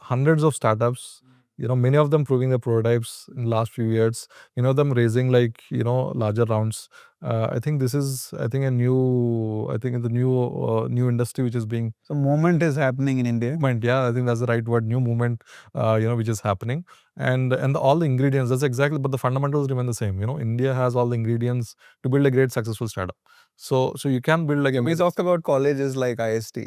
hundreds of startups, many of them proving the prototypes in the last few years, them raising like larger rounds. I think this is a new, the new industry which is being. So movement is happening in India. Movement, yeah, I think that's the right word, new movement, which is happening, and all the ingredients. That's exactly, but the fundamentals remain the same. India has all the ingredients to build a great successful startup. So you can build like a. We talked about colleges like IST,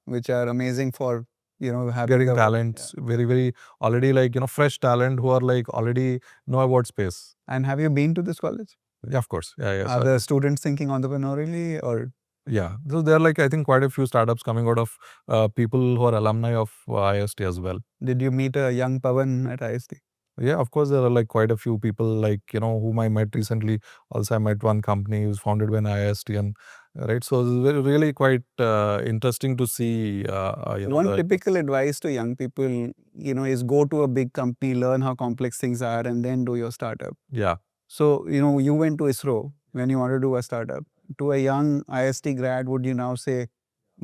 which are amazing for having getting talents, very very already like fresh talent who are like already know about space. And have you been to this college? Yeah, of course. Yeah. Are the students thinking entrepreneurially or? Yeah, so there are like I think quite a few startups coming out of people who are alumni of IST as well. Did you meet a young Pawan at IST? Yeah, of course there are like quite a few people like whom I met recently. Also, I met one company who's founded by an IST, and right. So it's really quite interesting to see. One typical advice to young people, is go to a big company, learn how complex things are, and then do your startup. Yeah. So you went to ISRO when you wanted to do a startup. To a young IST grad, would you now say,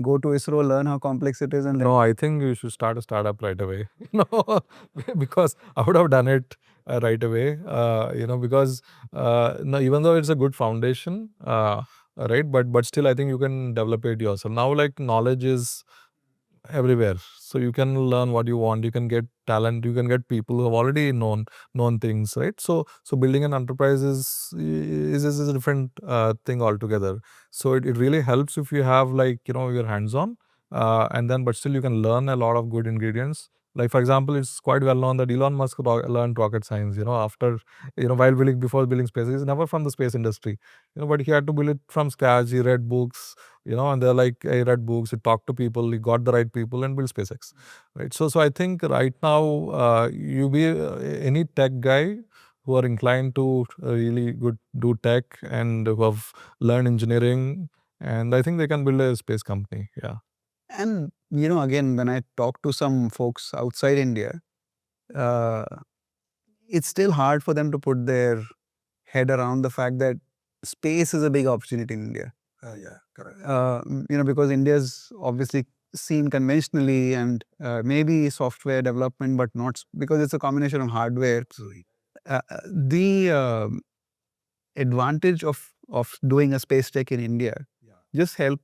go to ISRO, learn how complex it is, and then? No, I think you should start a startup right away. Because I would have done it right away. Because no, even though it's a good foundation, right? But still, I think you can develop it yourself. Now, like knowledge is everywhere, so you can learn what you want. You can get talent. You can get people who have already known things, right? So building an enterprise is a different thing altogether. So it really helps if you have like your hands on, and then but still you can learn a lot of good ingredients. Like for example, it's quite well known that Elon Musk learned rocket science. After while before building space, he's never from the space industry. But he had to build it from scratch. He read books. And they're like, he read books, he talked to people, he got the right people and built SpaceX, right? So I think right now, you be any tech guy who are inclined to really good do tech and who have learned engineering and I think they can build a space company. Yeah. And again, when I talk to some folks outside India, uh, it's still hard for them to put their head around the fact that space is a big opportunity in India. Yeah, correct. Because India's obviously seen conventionally and maybe software development, but not because it's a combination of hardware. The advantage of doing a space tech in India just help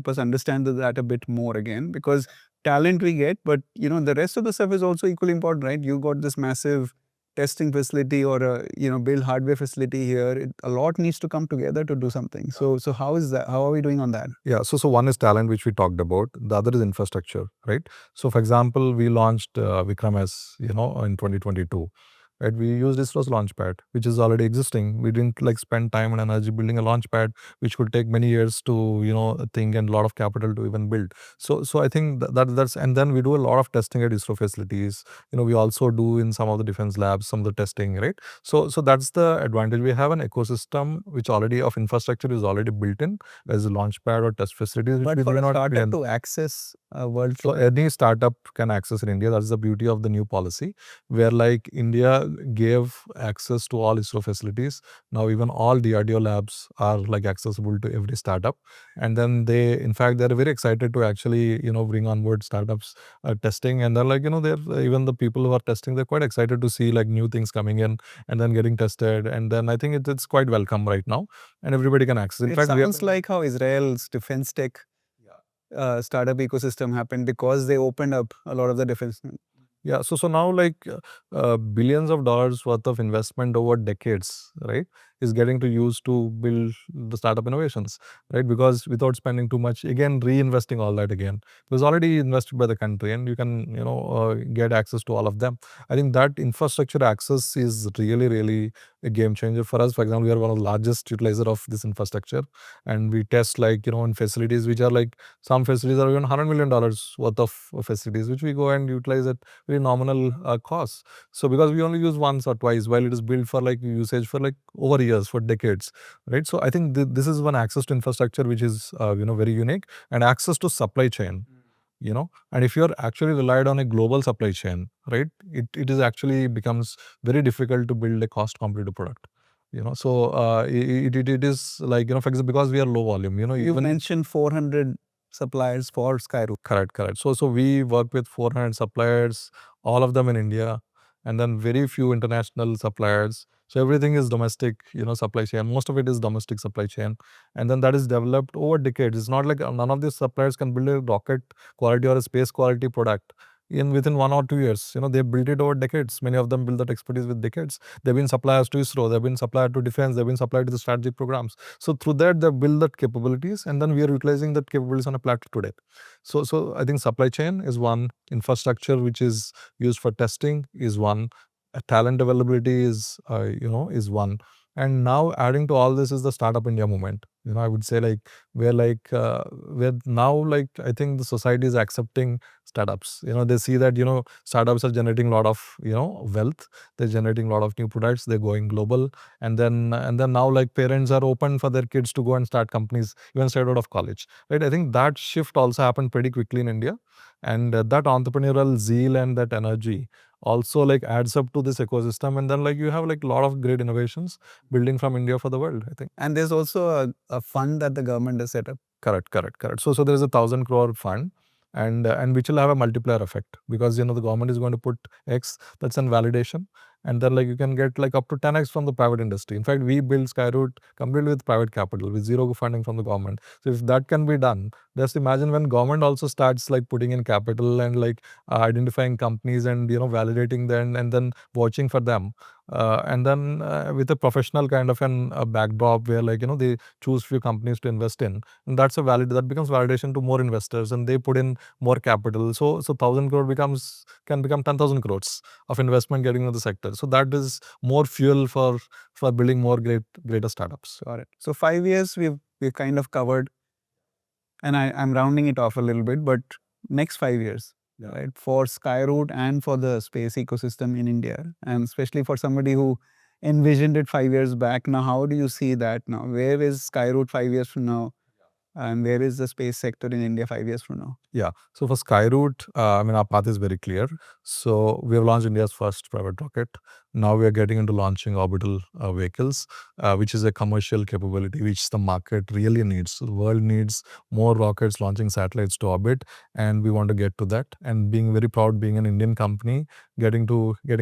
us understand that a bit more again, because talent we get, but the rest of the stuff is also equally important, right? You got this massive testing facility or a build hardware facility here. A lot needs to come together to do something. So how is that? How are we doing on that? Yeah, so one is talent, which we talked about. The other is infrastructure, right? So for example, we launched Vikram S, in 2022. Right, we used ISRO's launchpad, which is already existing. We didn't spend time and energy building a launchpad, which could take many years to think, and a lot of capital to even build. So I think that's, and then we do a lot of testing at ISRO facilities. We also do in some of the defense labs some of the testing, right? So that's the advantage. We have an ecosystem which already of infrastructure is already built in as a launchpad or test facilities. Which But we for do a not startup to access a world, so any startup can access in India. That's the beauty of the new policy, where India gave access to all ISRO facilities. Now even all DRDO labs are accessible to every startup, and then in fact, they're very excited to actually bring on board startups testing, and they're they're even the people who are testing, they're quite excited to see new things coming in and then getting tested, and then I think it's quite welcome right now, and everybody can access. In fact, sounds like how Israel's defense tech startup ecosystem happened, because they opened up a lot of the defense. Yeah, so now billions of dollars worth of investment over decades, right, is getting to use to build the startup innovations, right? Because without spending too much, again, reinvesting all that again, it was already invested by the country, and you can get access to all of them. I think that infrastructure access is really, really a game changer for us. For example, we are one of the largest utilizer of this infrastructure, and we test in facilities which are some facilities are even $100 million worth of facilities, which we go and utilize at very nominal costs. So because we only use once or twice, while it is built for usage for over years, for decades, right? So I think this is one access to infrastructure which is very unique, and access to supply chain. And if you're actually relied on a global supply chain, right, it is actually becomes very difficult to build a cost competitive product. So it is for example, because we are low volume. You mentioned 400 suppliers for Skyroot. Correct. So we work with 400 suppliers, all of them in India, and then very few international suppliers. So everything is domestic, supply chain. Most of it is domestic supply chain, and then that is developed over decades. It's not like none of these suppliers can build a rocket quality or a space quality product within 1 or 2 years. They built it over decades. Many of them build that expertise with decades. They've been suppliers to ISRO. They've been supplied to defense. They've been supplied to the strategic programs. So through that, they build that capabilities, and then we are utilizing that capabilities on a platter today. So I think supply chain is one, infrastructure which is used for testing is one, talent availability is one, and now adding to all this is the startup India movement. I would say where now I think the society is accepting startups. They see that startups are generating a lot of wealth. They're generating a lot of new products. They're going global, and then now parents are open for their kids to go and start companies even straight out of college, right? I think that shift also happened pretty quickly in India, and that entrepreneurial zeal and that energy also adds up to this ecosystem, and then you have a lot of great innovations building from India for the world, I think. And there's also a fund that the government has set up. Correct. So there is a 1,000 crore fund, and which will have a multiplier effect, because the government is going to put X, that's in validation, and then you can get up to 10x from the private industry. In fact, we build Skyroot completely with private capital, with zero funding from the government. So if that can be done, just imagine when government also starts putting in capital and identifying companies and validating them and then watching for them, and then with a professional kind of a backdrop where they choose few companies to invest in, and that becomes validation to more investors, and they put in more capital. So 1,000 crore can become 10,000 crores of investment getting into the sector. So that is more fuel for building more greater startups. Got it. So 5 years we've kind of covered, and I'm rounding it off a little bit, but next 5 years, right, for Skyroot and for the space ecosystem in India, and especially for somebody who envisioned it 5 years back. Now, how do you see that now? Where is Skyroot 5 years from now? And where is the space sector in India 5 years from now? Yeah. So for Skyroot, I mean, our path is very clear. So we have launched India's first private rocket. Now we are getting into launching orbital vehicles, which is a commercial capability which the market really needs. The world needs more rockets launching satellites to orbit, and we want to get to that. And being very proud, being an Indian company, getting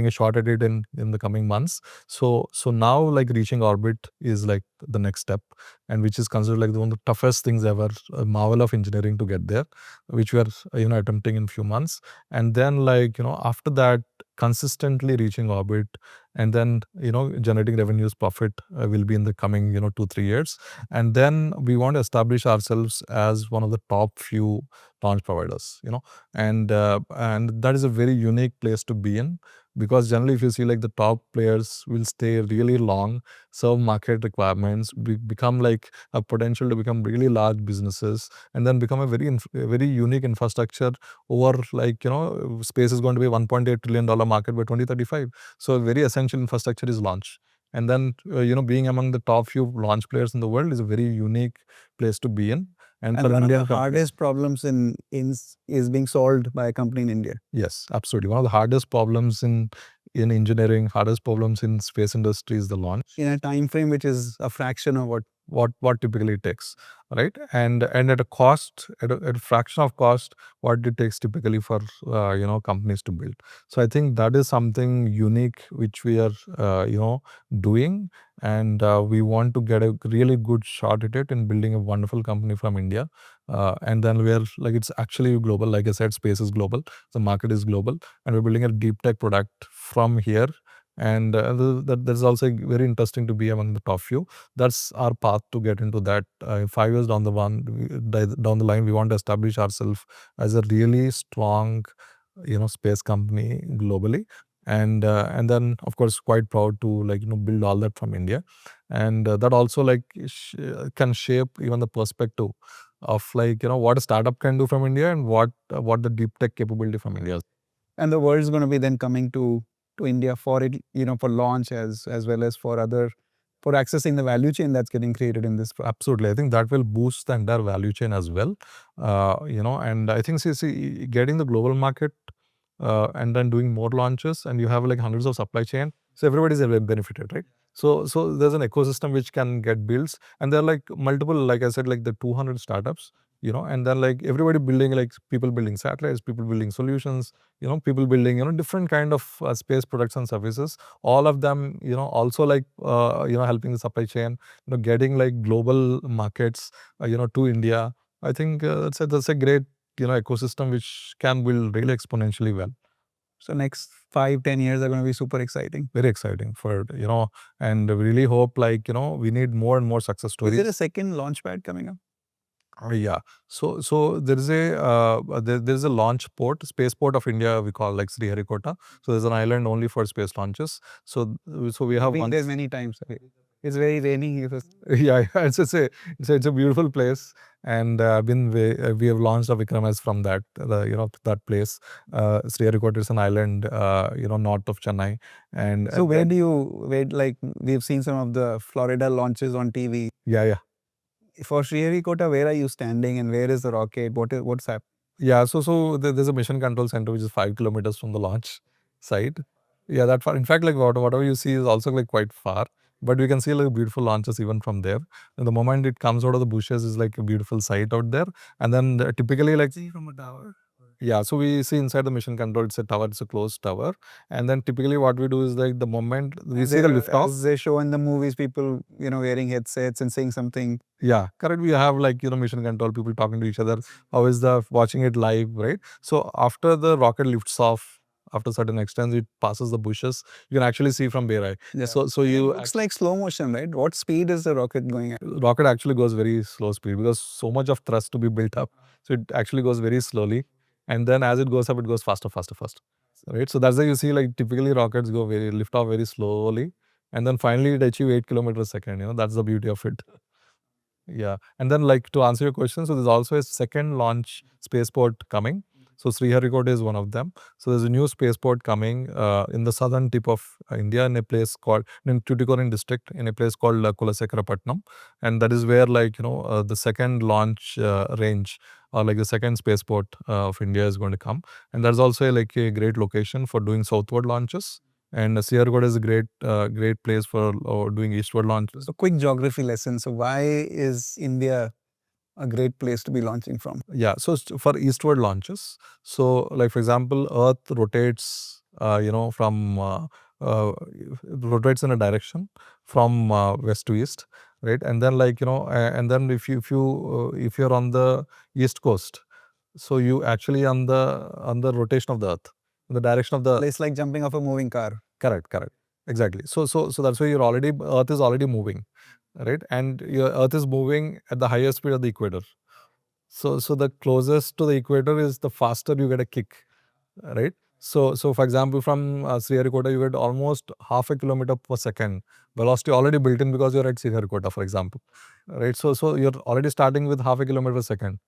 a shot at it in the coming months. So now like reaching orbit is like the next step, and which is considered like one of the toughest things ever, a marvel of engineering to get there, which we are attempting in few months. And then like after that, consistently reaching orbit, and then generating revenues, profit will be in the coming 2-3 years. And then we want to establish ourselves as one of the top few launch providers, and that is a very unique place to be in, because generally if you see like the top players will stay really long, serve market requirements, become like a potential to become really large businesses, and then become a very unique infrastructure over like space is going to be $1.8 trillion market by 2035. So a very essential infrastructure is launch. And then being among the top few launch players in the world is a very unique place to be in. And for one of Indian the companies- hardest problems is being solved by a company in India. Yes, absolutely. One of the hardest problems in engineering, hardest problems in space industry is the launch. In a time frame which is a fraction of What typically it takes, right? And at a cost, at a fraction of cost, what it takes typically for companies to build. So I think that is something unique which we are doing, and we want to get a really good shot at it in building a wonderful company from India. And then we are like, it's actually global. Like I said, space is global, the market is global, and we're building a deep tech product from here. And that's also very interesting to be among the top few. That's our path to get into that. 5 years down down the line, we want to establish ourselves as a really strong space company globally. And then of course quite proud to like build all that from India. And that also like can shape even the perspective of like what a startup can do from India, and what the deep tech capability from India is. and the world is going to be then coming to India for it, for launch as well as for accessing the value chain that's getting created in this. Absolutely, I think that will boost the entire value chain as well. And I think see getting the global market, and then doing more launches, and you have like hundreds of supply chain, so everybody is benefited, right? So there's an ecosystem which can get built, and there are like multiple, like I said, like the 200 startups, and then like everybody building, like people building satellites, people building solutions, people building different kind of space products and services, all of them also like helping the supply chain, getting like global markets to India. I think that's a great ecosystem which can build really exponentially well. So next 5-10 years are going to be super exciting. Very exciting for and we really hope like we need more and more success stories. Is there a second launch pad coming up? Yeah. So there is there's a launch port, spaceport of India, we call like Sriharikota. So there's an island only for space launches. So we have I've been there many times. It's very rainy. Yeah, it's a beautiful place, and we have launched a Vikramas from that that place. Sriharikota is an island north of Chennai, and So like we've seen some of the Florida launches on TV. yeah. For Sriharikota, where are you standing, and where is the rocket? What's happening? Yeah, so there's a mission control center which is 5 kilometers from the launch site. Yeah, that far. In fact, like whatever you see is also like quite far, but we can see like beautiful launches even from there. And the moment it comes out of the bushes is like a beautiful sight out there. And then typically like See from a tower. Yeah, so we see inside the mission control, it's a tower, it's a closed tower. And then typically what we do is like the moment we see the liftoff. As they show in the movies, people, wearing headsets and saying something. Yeah, correct. We have like, mission control, people talking to each other. How is the watching it live, right? So after the rocket lifts off, after a certain extent, it passes the bushes. You can actually see from Berai. Yeah. So It you looks like slow motion, right? What speed is the rocket going at? rocket actually goes very slow speed because so much of thrust to be built up. So it actually goes very slowly. And then as it goes up, it goes faster. Right? So that's why you see like typically rockets lift off very slowly. And then finally it achieve 8 kilometers a second. That's the beauty of it. Yeah. And then like to answer your question, so there's also a second launch spaceport coming. So Sriharikota is one of them. So there's a new spaceport coming in the southern tip of India in a place called in Tuticorin district in a place called Kulasekarapatnam, and that is where the second launch range or like the second spaceport of India is going to come, and that's also like a great location for doing southward launches. And Sriharikota is a great place for doing eastward launches. So quick geography lesson. So why is India a great place to be launching from? Yeah, so for eastward launches, so like for example, Earth rotates, from rotates in a direction from west to east, right? And then and then if you're on the east coast, so you actually on the rotation of the Earth, the direction of the It's like jumping off a moving car. correct, exactly. So that's why Earth is already moving, right? And your Earth is moving at the highest speed of the equator. So the closest to the equator is the faster you get a kick, right? So for example, from Sriharikota, you get almost half a kilometer per second velocity already built in because you're at Sriharikota, for example, right? So you're already starting with half a kilometer per second.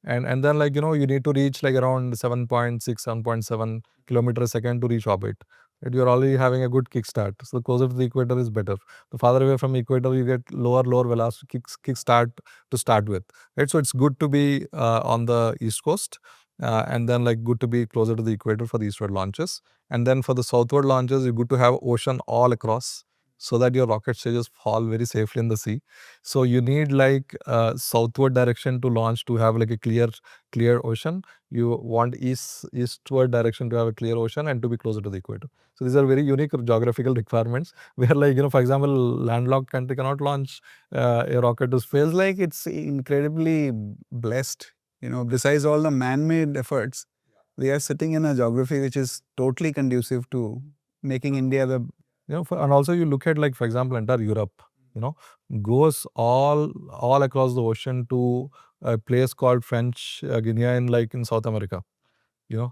And then you need to reach like around 7.6, 7.7 kilometer a second to reach orbit. Right? You're already having a good kickstart. So the closer to the equator is better. The farther away from equator, you get lower velocity kickstart to start with. Right? So it's good to be on the east coast. And then like good to be closer to the equator for the eastward launches. And then for the southward launches, it's good to have ocean all across so that your rocket stages fall very safely in the sea. So you need like southward direction to launch to have like a clear ocean. You want eastward direction to have a clear ocean and to be closer to the equator. So these are very unique geographical requirements where for example, landlocked country cannot launch a rocket to space. Feels like it's incredibly blessed. Besides all the man-made efforts, we are sitting in a geography which is totally conducive to making India the and also you look at like for example entire Europe, goes all across the ocean to a place called French Guiana in South America.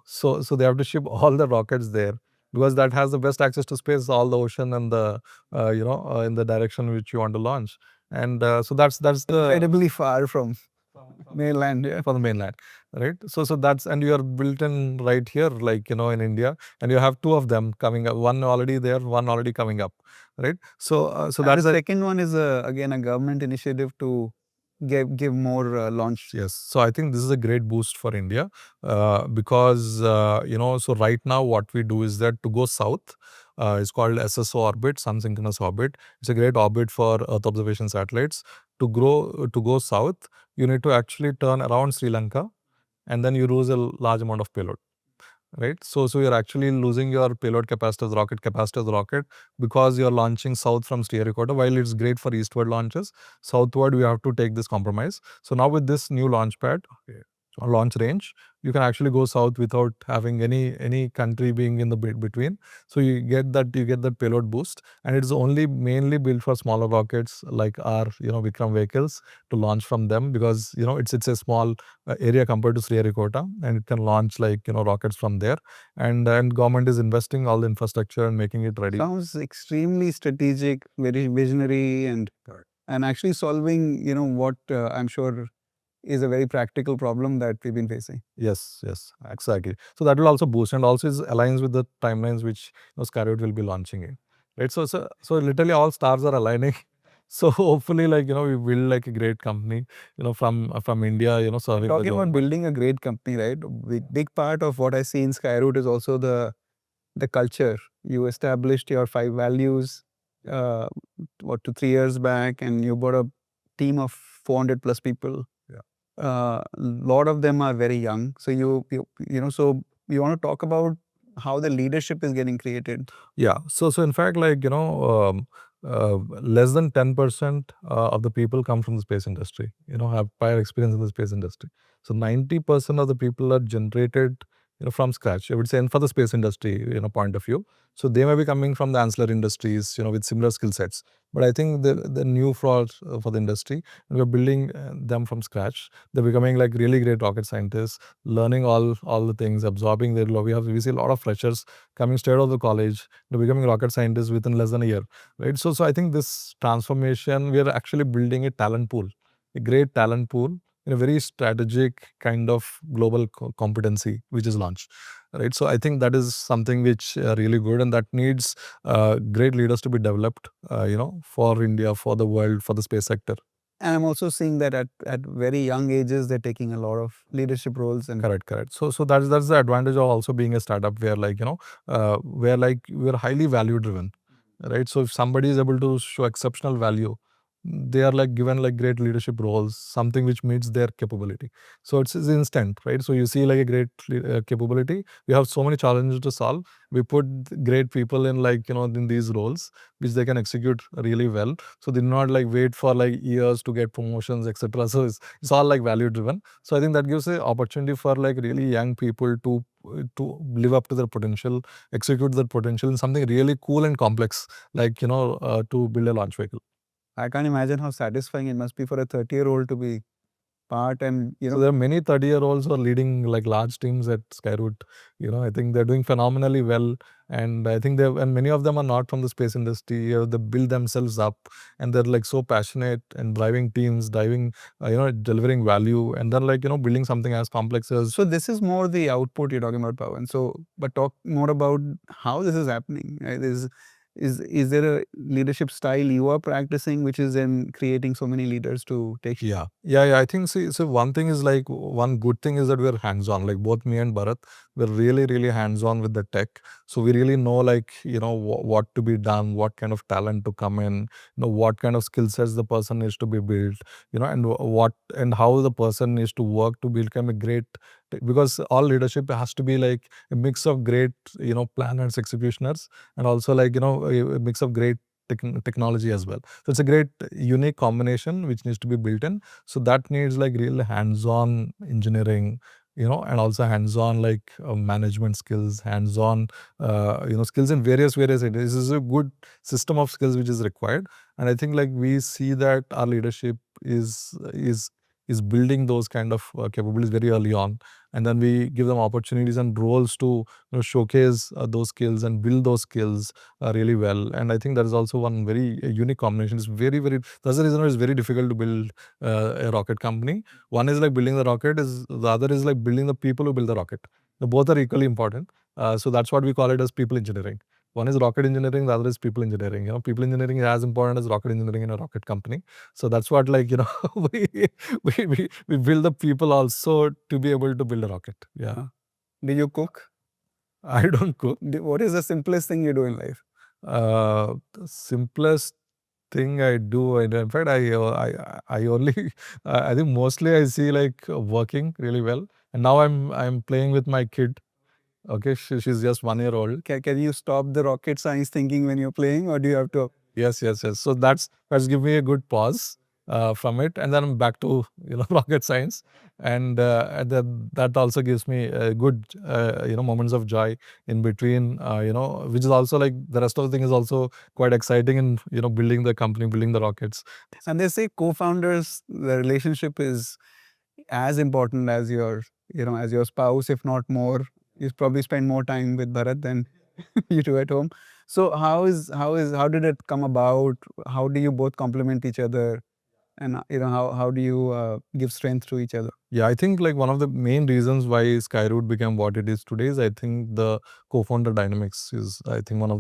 So they have to ship all the rockets there because that has the best access to space, all the ocean and the in the direction which you want to launch. And so that's the incredibly far from mainland. Yeah. for the mainland, right? So that's and you are built in right here, like in India, and you have two of them coming up, one already there, one already coming up, right? So that is The second one is again a government initiative to give more launch. Yes. So I think this is a great boost for India because, so right now what we do is that to go south, it's called SSO orbit, Sun Synchronous Orbit. It's a great orbit for Earth observation satellites. To go south, you need to actually turn around Sri Lanka and then you lose a large amount of payload. Right. So you're actually losing your payload capacity of the rocket because you're launching south from Sriharikota. While it's great for eastward launches, southward we have to take this compromise. So now with this new launch pad, or launch range, you can actually go south without having any country being in the between. So you get that payload boost, and it's only mainly built for smaller rockets like our Vikram vehicles to launch from them because it's a small area compared to Sriharikota, and it can launch rockets from there. And government is investing all the infrastructure and making it ready. Sounds extremely strategic, very visionary, and actually solving what I'm sure is a very practical problem that we've been facing. Yes, exactly. So that will also boost, and also is aligns with the timelines which Skyroot will be launching in. Right. So literally all stars are aligning. So hopefully, we build like a great company, from India, serving the Talking about building a great company, right? Big part of what I see in Skyroot is also the culture. You established your 5 values, 2-3 years back, and you brought a team of 400 plus people. A lot of them are very young. So so you want to talk about how the leadership is getting created. Yeah. So in fact, less than 10% of the people come from the space industry, have prior experience in the space industry. So 90% of the people are generated, from scratch, I would say, and for the space industry, point of view. So they may be coming from the ancillary industries, with similar skill sets. But I think the new for the industry, and we're building them from scratch. They're becoming like really great rocket scientists, learning all the things, absorbing their. We see a lot of freshers coming straight out of the college, becoming rocket scientists within less than a year, right? So I think this transformation, we are actually building a talent pool, a great talent pool in a very strategic kind of global competency which is launched, right? So I think that is something which really good, and that needs great leaders to be developed, for India, for the world, for the space sector. And I'm also seeing that at very young ages, they're taking a lot of leadership roles. And Correct. So that's the advantage of also being a startup where where like we're highly value driven, right? So if somebody is able to show exceptional value, they are like given like great leadership roles, something which meets their capability. So it's instant, right? So you see like a great capability. We have so many challenges to solve. We put great people in in these roles which they can execute really well. So they do not like wait for like years to get promotions, etc. So it's all like value driven. So I think that gives an opportunity for like really young people to live up to their potential, execute their potential in something really cool and complex, to build a launch vehicle. I can't imagine how satisfying it must be for a 30-year-old to be part. And So there are many 30-year-olds who are leading like large teams at Skyroot. I think they're doing phenomenally well, and I think and many of them are not from the space industry. They build themselves up, and they're like so passionate and driving teams, delivering value, and then building something as complex as. So this is more the output you're talking about, Pawan. So, but talk more about how this is happening. Right? Is there a leadership style you are practicing, which is in creating so many leaders to take? Yeah. I think so one thing is like one good thing is that we're hands-on. Like both me and Bharat, we're really, really hands-on with the tech. So we really know what to be done, what kind of talent to come in, what kind of skill sets the person needs to be built, and what and how the person needs to work to become a great. Because all leadership has to be like a mix of great, planners, executioners, and also a mix of great technology as well. So it's a great unique combination which needs to be built in. So that needs like real hands-on engineering, and also hands-on management skills, hands-on skills in various areas. This is a good system of skills which is required, and I think like we see that our leadership is building those kind of capabilities very early on, and then we give them opportunities and roles to showcase those skills and build those skills really well. And I think that is also one very unique combination. It's very that's the reason it's very difficult to build a rocket company. One is like building the rocket, is the other is like building the people who build the rocket. The both are equally important. So that's what we call it as people engineering. One is rocket engineering, the other is people engineering. People engineering is as important as rocket engineering in a rocket company. So that's what we, we build the people also to be able to build a rocket. Yeah. Do you cook? I don't cook. What is the simplest thing you do in life? The simplest thing I do, and in fact, I only, I think mostly I see like working really well. And now I'm playing with my kid. Okay, she's just 1 year old. Can you stop the rocket science thinking when you're playing, or do you have to? Yes. So that's give me a good pause from it, and then I'm back to rocket science, and then that also gives me good moments of joy in between. Which is also like the rest of the thing is also quite exciting in building the company, building the rockets. And they say co-founders, the relationship is as important as your as your spouse, if not more. You probably spend more time with Bharat than you do at home. So how did it come about? How do you both complement each other? And how do you give strength to each other? Yeah, I think like one of the main reasons why Skyroot became what it is today is I think the co-founder dynamics is I think one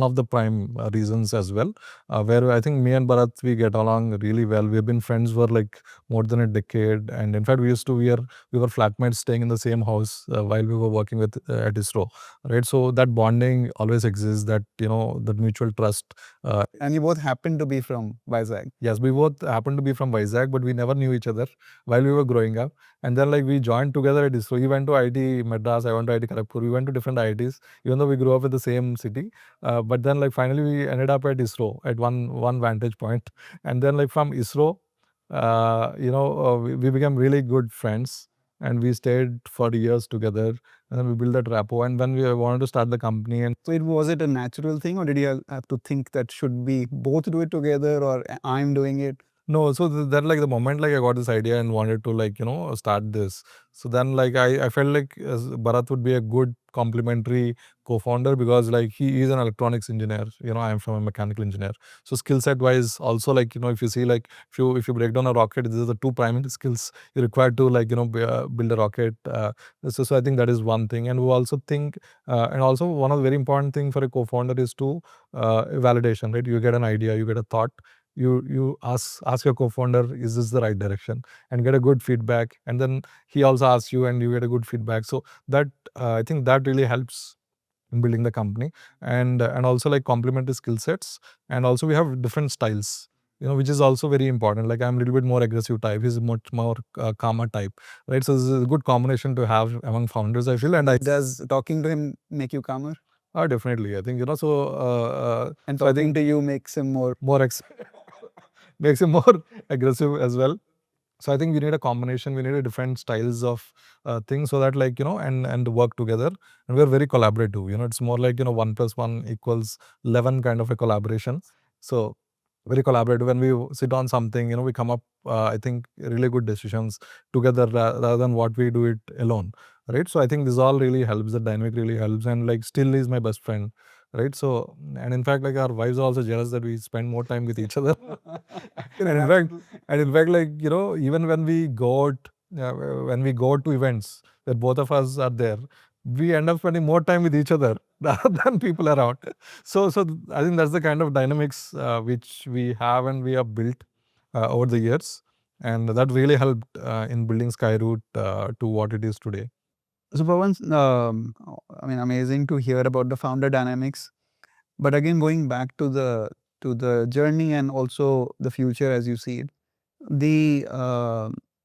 of the prime reasons as well. Where I think me and Bharat we get along really well. We've been friends for like more than a decade, and in fact we were flatmates staying in the same house while we were working with at ISRO, right? So that bonding always exists. That that mutual trust. And you both happen to be from Vizag. Yes, we both happened to be from Vizag, but we never knew each other while we were growing up. And then like we joined together at ISRO. He went to IIT Madras, I went to IIT Kharagpur. We went to different IITs, even though we grew up in the same city. But then like finally we ended up at ISRO at one vantage point. And then like from ISRO, we became really good friends. And we stayed for years together, and then we built that rapport. And when we wanted to start the company, and so was it a natural thing, or did you have to think that should we both do it together, or I'm doing it? No, so then like the moment like I got this idea and wanted to like, start this. So then like I felt like Bharat would be a good complementary co-founder because like he is an electronics engineer. I am from a mechanical engineer. So skill set wise also like, if you see like if you break down a rocket, these are the two primary skills you required to like, build a rocket. So I think that is one thing. And we also think, and also one of the very important thing for a co-founder is to validation, right? You get an idea, you get a thought, you ask your co-founder, is this the right direction, and get a good feedback, and then he also asks you and you get a good feedback. So that I think that really helps in building the company, and also like complementary skill sets, and also we have different styles, which is also very important. Like I'm a little bit more aggressive type, he's much more calmer type, right? So this is a good combination to have among founders, I feel. And Does talking to him make you calmer? definitely, I think, And so I talking think to you makes him more. makes him more aggressive as well. So I think we need a combination, we need a different styles of things, so that like, and work together, and we're very collaborative. It's more like, 1 + 1 = 11 kind of a collaboration. So very collaborative. When we sit on something, we come up, I think, really good decisions together rather than what we do it alone, right? So I think this all really helps, the dynamic really helps, and like still is my best friend, right? So, and in fact, like our wives are also jealous that we spend more time with each other. And in fact, like, even when we go out, when we go to events where both of us are there, we end up spending more time with each other rather than people around. So I think that's the kind of dynamics which we have and we have built over the years, and that really helped in building Skyroot to what it is today. So Pawan, I mean, amazing to hear about the founder dynamics. But again, going back to the journey and also the future as you see it, the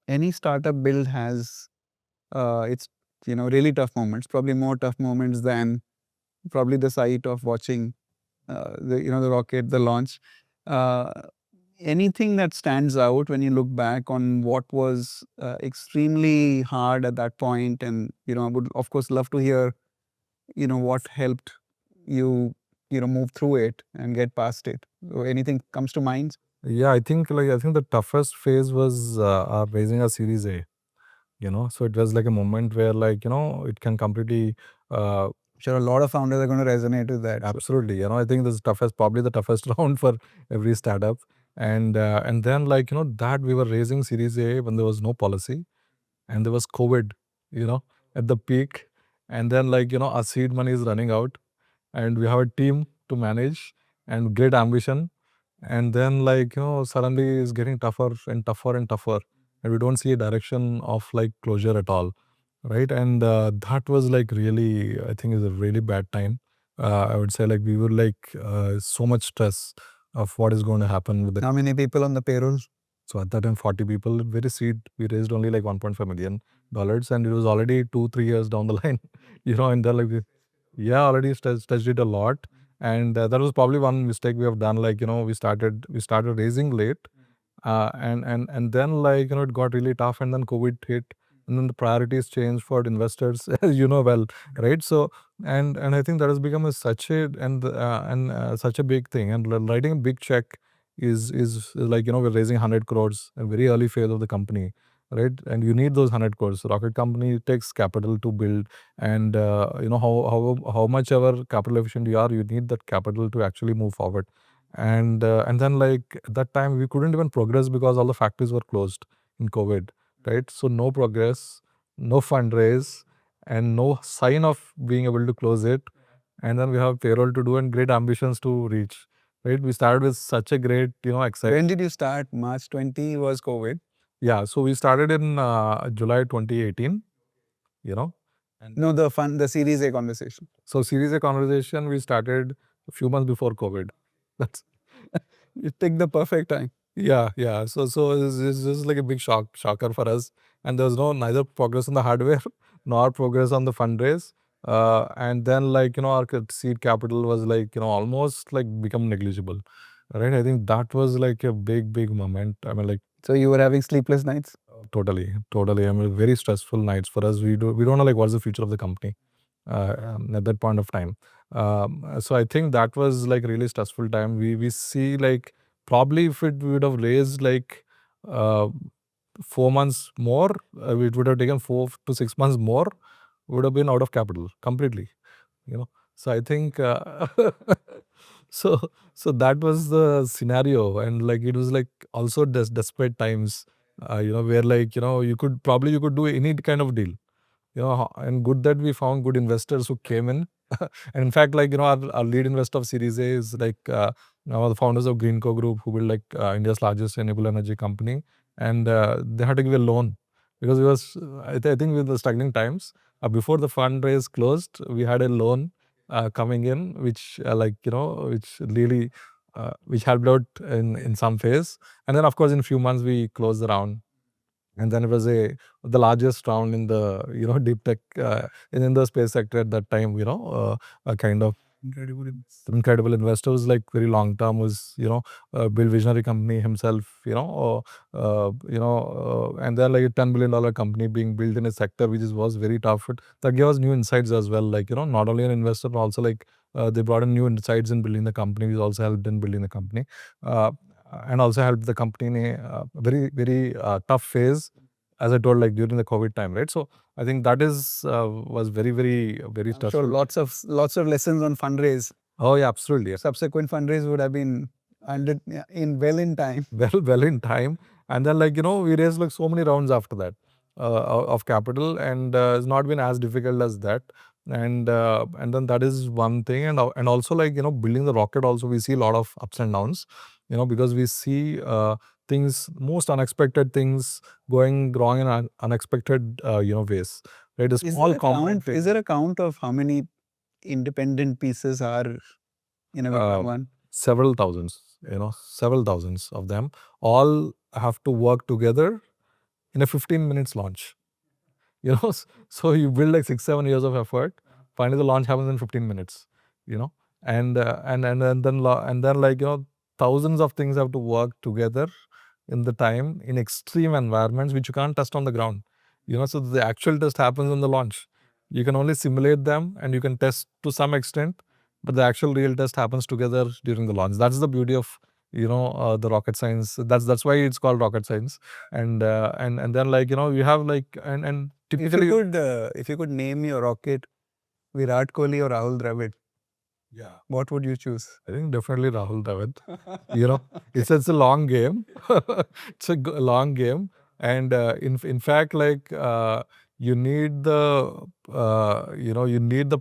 any startup build has its really tough moments, probably more tough moments than probably the sight of watching the rocket, the launch. Uh, Anything that stands out when you look back on what was extremely hard at that point, and I would of course love to hear what helped you move through it and get past it. So anything comes to mind? Yeah, I think the toughest phase was raising a Series A. So it was like a moment where like it can completely Sure, a lot of founders are going to resonate with that. absolutely, I think this is probably the toughest round for every startup. And then like that we were raising Series A when there was no policy, and there was COVID, at the peak, and then like our seed money is running out, and we have a team to manage and great ambition, and then like suddenly it's getting tougher and tougher and tougher, and we don't see a direction of like closure at all, right? And that was like really, I think, is a really bad time. I would say like we were like so much stress of what is going to happen with the. How many people on the payroll? So at that time, 40 people, very seed. We raised only like $1.5 million, and it was already 2-3 years down the line, and then like yeah, already stretched it a lot, and that was probably one mistake we have done. Like we started raising late, and then like it got really tough, and then COVID hit, and then the priorities changed for investors, as you know well, right? So and I think that has become such a such a big thing, and writing a big check is like we're raising 100 crores, a very early phase of the company, right? And you need those 100 crores. Rocket company takes capital to build, and how much ever capital efficient you are, you need that capital to actually move forward. And then like at that time we couldn't even progress because all the factories were closed in COVID, right? So no progress, no fundraise, and no sign of being able to close it. And then we have payroll to do and great ambitions to reach, right? We started with such a great excitement. When did you start? March 20 was COVID. Yeah, so we started in July 2018, and No, the Series A conversation. so Series A conversation we started a few months before COVID. That's You picked the perfect time. yeah. So it's just like a big shocker for us, and there was neither progress on the hardware nor progress on the fundraise. And then like our seed capital was like almost like become negligible, right? I think that was like a big moment. I mean, like So you were having sleepless nights? totally. I mean, very stressful nights for us. We don't know like what's the future of the company at that point of time. So I think that was like really stressful time. We see like probably if it would have raised like 4 months more, it would have taken 4 to 6 months more, would have been out of capital completely. So I think so that was the scenario, and like it was like also desperate times, where like you could do any kind of deal, and good that we found good investors who came in. And in fact, like our lead investor of Series A is like now the founders of Greenco Group, who built like India's largest renewable energy company, and they had to give a loan because it was I think with the struggling times, before the fundraise closed, we had a loan coming in, which which really which helped out in some phase, and then of course in a few months we closed the round. And then it was the largest round in the deep tech in the space sector at that time. A kind of incredible investor, was like very long term, was build visionary company himself. And then like a $10 billion company being built in a sector which was very tough. That gave us new insights as well. Like not only an investor but also like they brought in new insights in building the company, which also helped in building the company. And also helped the company in a very, very tough phase, as I told, like during the COVID time, right? So I think that is was very, very, very I'm tough. sure lots of lessons on fundraise. Oh yeah, absolutely. Subsequent fundraise would have been well in time. Well in time. And then like we raised like so many rounds after that of capital, and it's not been as difficult as that. And then that is one thing, and also like building the rocket also, we see a lot of ups and downs, because we see things, most unexpected things going wrong in unexpected ways, right? A small component. Is there a count of how many independent pieces are in a one? Several thousands, several thousands of them all have to work together in a 15 minutes launch. So you build like 6-7 years of effort, finally the launch happens in 15 minutes. And then like thousands of things have to work together in the time, in extreme environments which you can't test on the ground. So the actual test happens on the launch. You can only simulate them and you can test to some extent, but the actual real test happens together during the launch. That's the beauty of the rocket science. That's why it's called rocket science. And then like you have like and typically, if you could name your rocket Virat Kohli or Rahul Dravid, what would you choose? I think definitely Rahul Dravid. It's a long game. It's a long game, and in fact, like you need the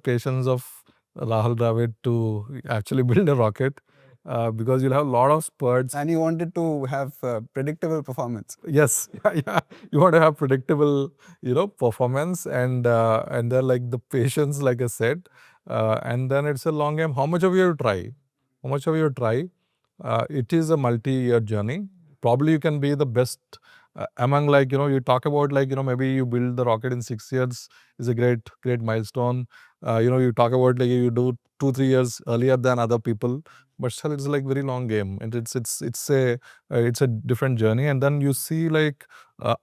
patience of Rahul Dravid to actually build a rocket, because you'll have a lot of spurts. And you wanted to have predictable performance. Yes, yeah. You want to have predictable, performance, and then like the patience, like I said, and then it's a long game. How much of you try? How much of you try? It is a multi-year journey. Probably you can be the best among, like you talk about, like maybe you build the rocket in 6 years is a great milestone. You talk about like you do 2-3 years earlier than other people, but still it's like very long game, and it's a different journey. And then you see like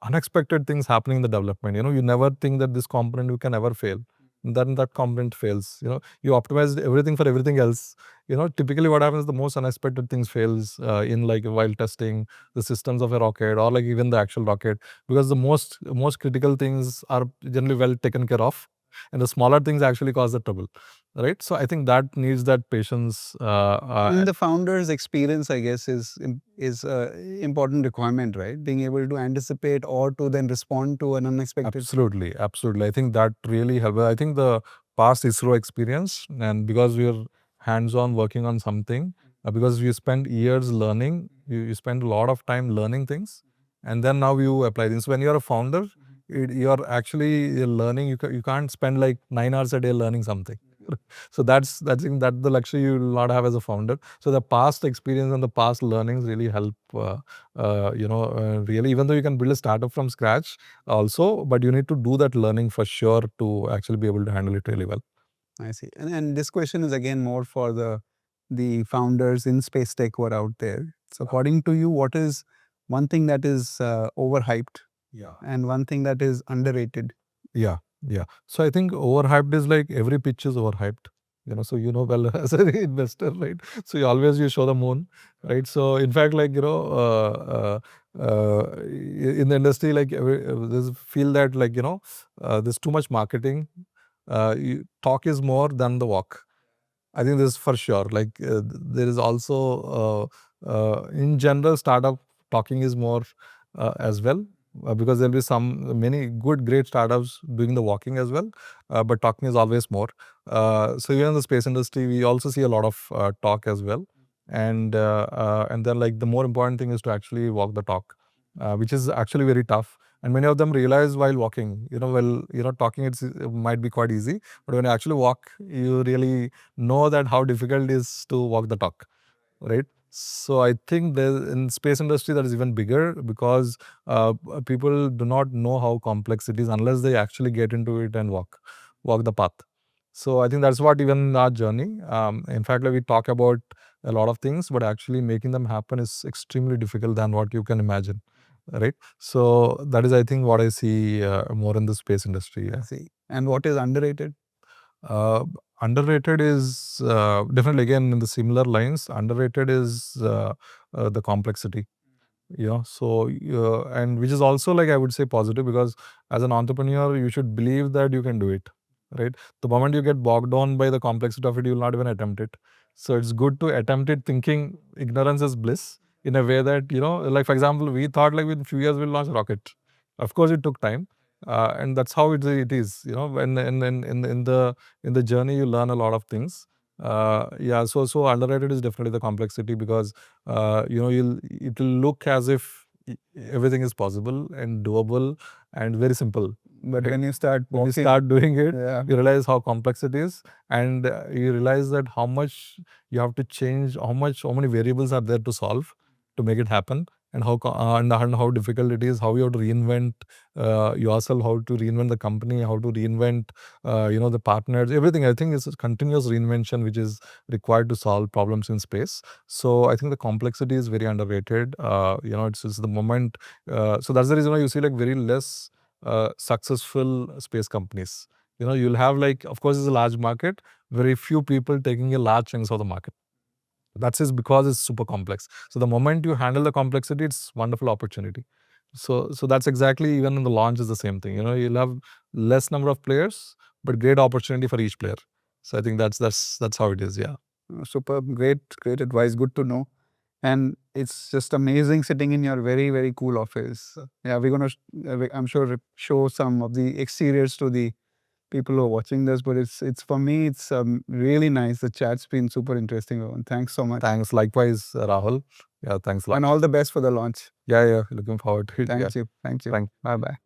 unexpected things happening in the development. You never think that this component you can ever fail. Then that component fails. You optimized everything for everything else. Typically what happens, the most unexpected things fails in like while testing the systems of a rocket, or like even the actual rocket, because the most critical things are generally well taken care of, and the smaller things actually cause the trouble, right? So I think that needs that patience. And the founder's experience, I guess, is important requirement, right? Being able to anticipate or to then respond to an unexpected. Absolutely. I think that really helped. I think the past ISRO experience, and because we are hands-on working on something, because you spend years learning, you spend a lot of time learning things, and then now you apply things. When you're a founder, you're actually learning. You can't spend like 9 hours a day learning something. So that's the luxury you will not have as a founder. So the past experience and the past learnings really help. Really, even though you can build a startup from scratch, also, but you need to do that learning for sure to actually be able to handle it really well. I see. And this question is again more for the founders in Spacetech who are out there. So according to you, what is one thing that is overhyped? Yeah. And one thing that is underrated? Yeah. So I think overhyped is like every pitch is overhyped. So well as an investor, right? So you show the moon, right? So in fact, in the industry, there's feel that there's too much marketing. Talk is more than the walk. I think this is for sure. There is also in general startup talking is more as well, because there'll be many good great startups doing the walking as well, but talking is always more. So even in the space industry, we also see a lot of talk as well, and then the more important thing is to actually walk the talk, which is actually very tough. And many of them realize while walking, talking it might be quite easy, but when you actually walk, you really know that how difficult it is to walk the talk, right? So I think in space industry that is even bigger, because people do not know how complex it is unless they actually get into it and walk the path. So I think that's what even in our journey. In fact, we talk about a lot of things, but actually making them happen is extremely difficult than what you can imagine, right? So that is, I think, what I see more in the space industry. Yeah. See, and what is underrated? Underrated is definitely, again, in the similar lines. Underrated is the complexity. So and which is also, I would say, positive, because as an entrepreneur you should believe that you can do it, right? The moment you get bogged down by the complexity of it, you will not even attempt it. So it's good to attempt it thinking ignorance is bliss, in a way that, for example, we thought within a few years we'll launch a rocket. Of course it took time, and that's how it is. When in the journey you learn a lot of things. Yeah, so underrated is definitely the complexity, because it'll look as if everything is possible and doable and very simple. But when you start When you walking, start doing it, yeah, you realize how complex it is, and you realize that how much you have to change, how many variables are there to solve to make it happen, and and how difficult it is, how you have to reinvent yourself, how to reinvent the company, how to reinvent the partners, everything. I think it's a continuous reinvention which is required to solve problems in space. So I think the complexity is very underrated. It's the moment. So that's the reason why you see very less successful space companies. You'll have of course it's a large market, very few people taking a large chunks of the market. That's just because it's super complex. So the moment you handle the complexity, it's wonderful opportunity. So that's exactly, even in the launch is the same thing. You'll have less number of players, but great opportunity for each player. So I think that's how it is. Yeah. Superb, great advice. Good to know. And it's just amazing sitting in your very, very cool office. Yeah, we're gonna, I'm sure, show some of the exteriors to the people who are watching this. But it's for me, it's really nice. The chat's been super interesting, Rohan. Thanks so much. Thanks. Likewise, Rahul. Yeah, thanks a lot. And all the best for the launch. Yeah. Looking forward to it. Thank you. Thank. Bye bye.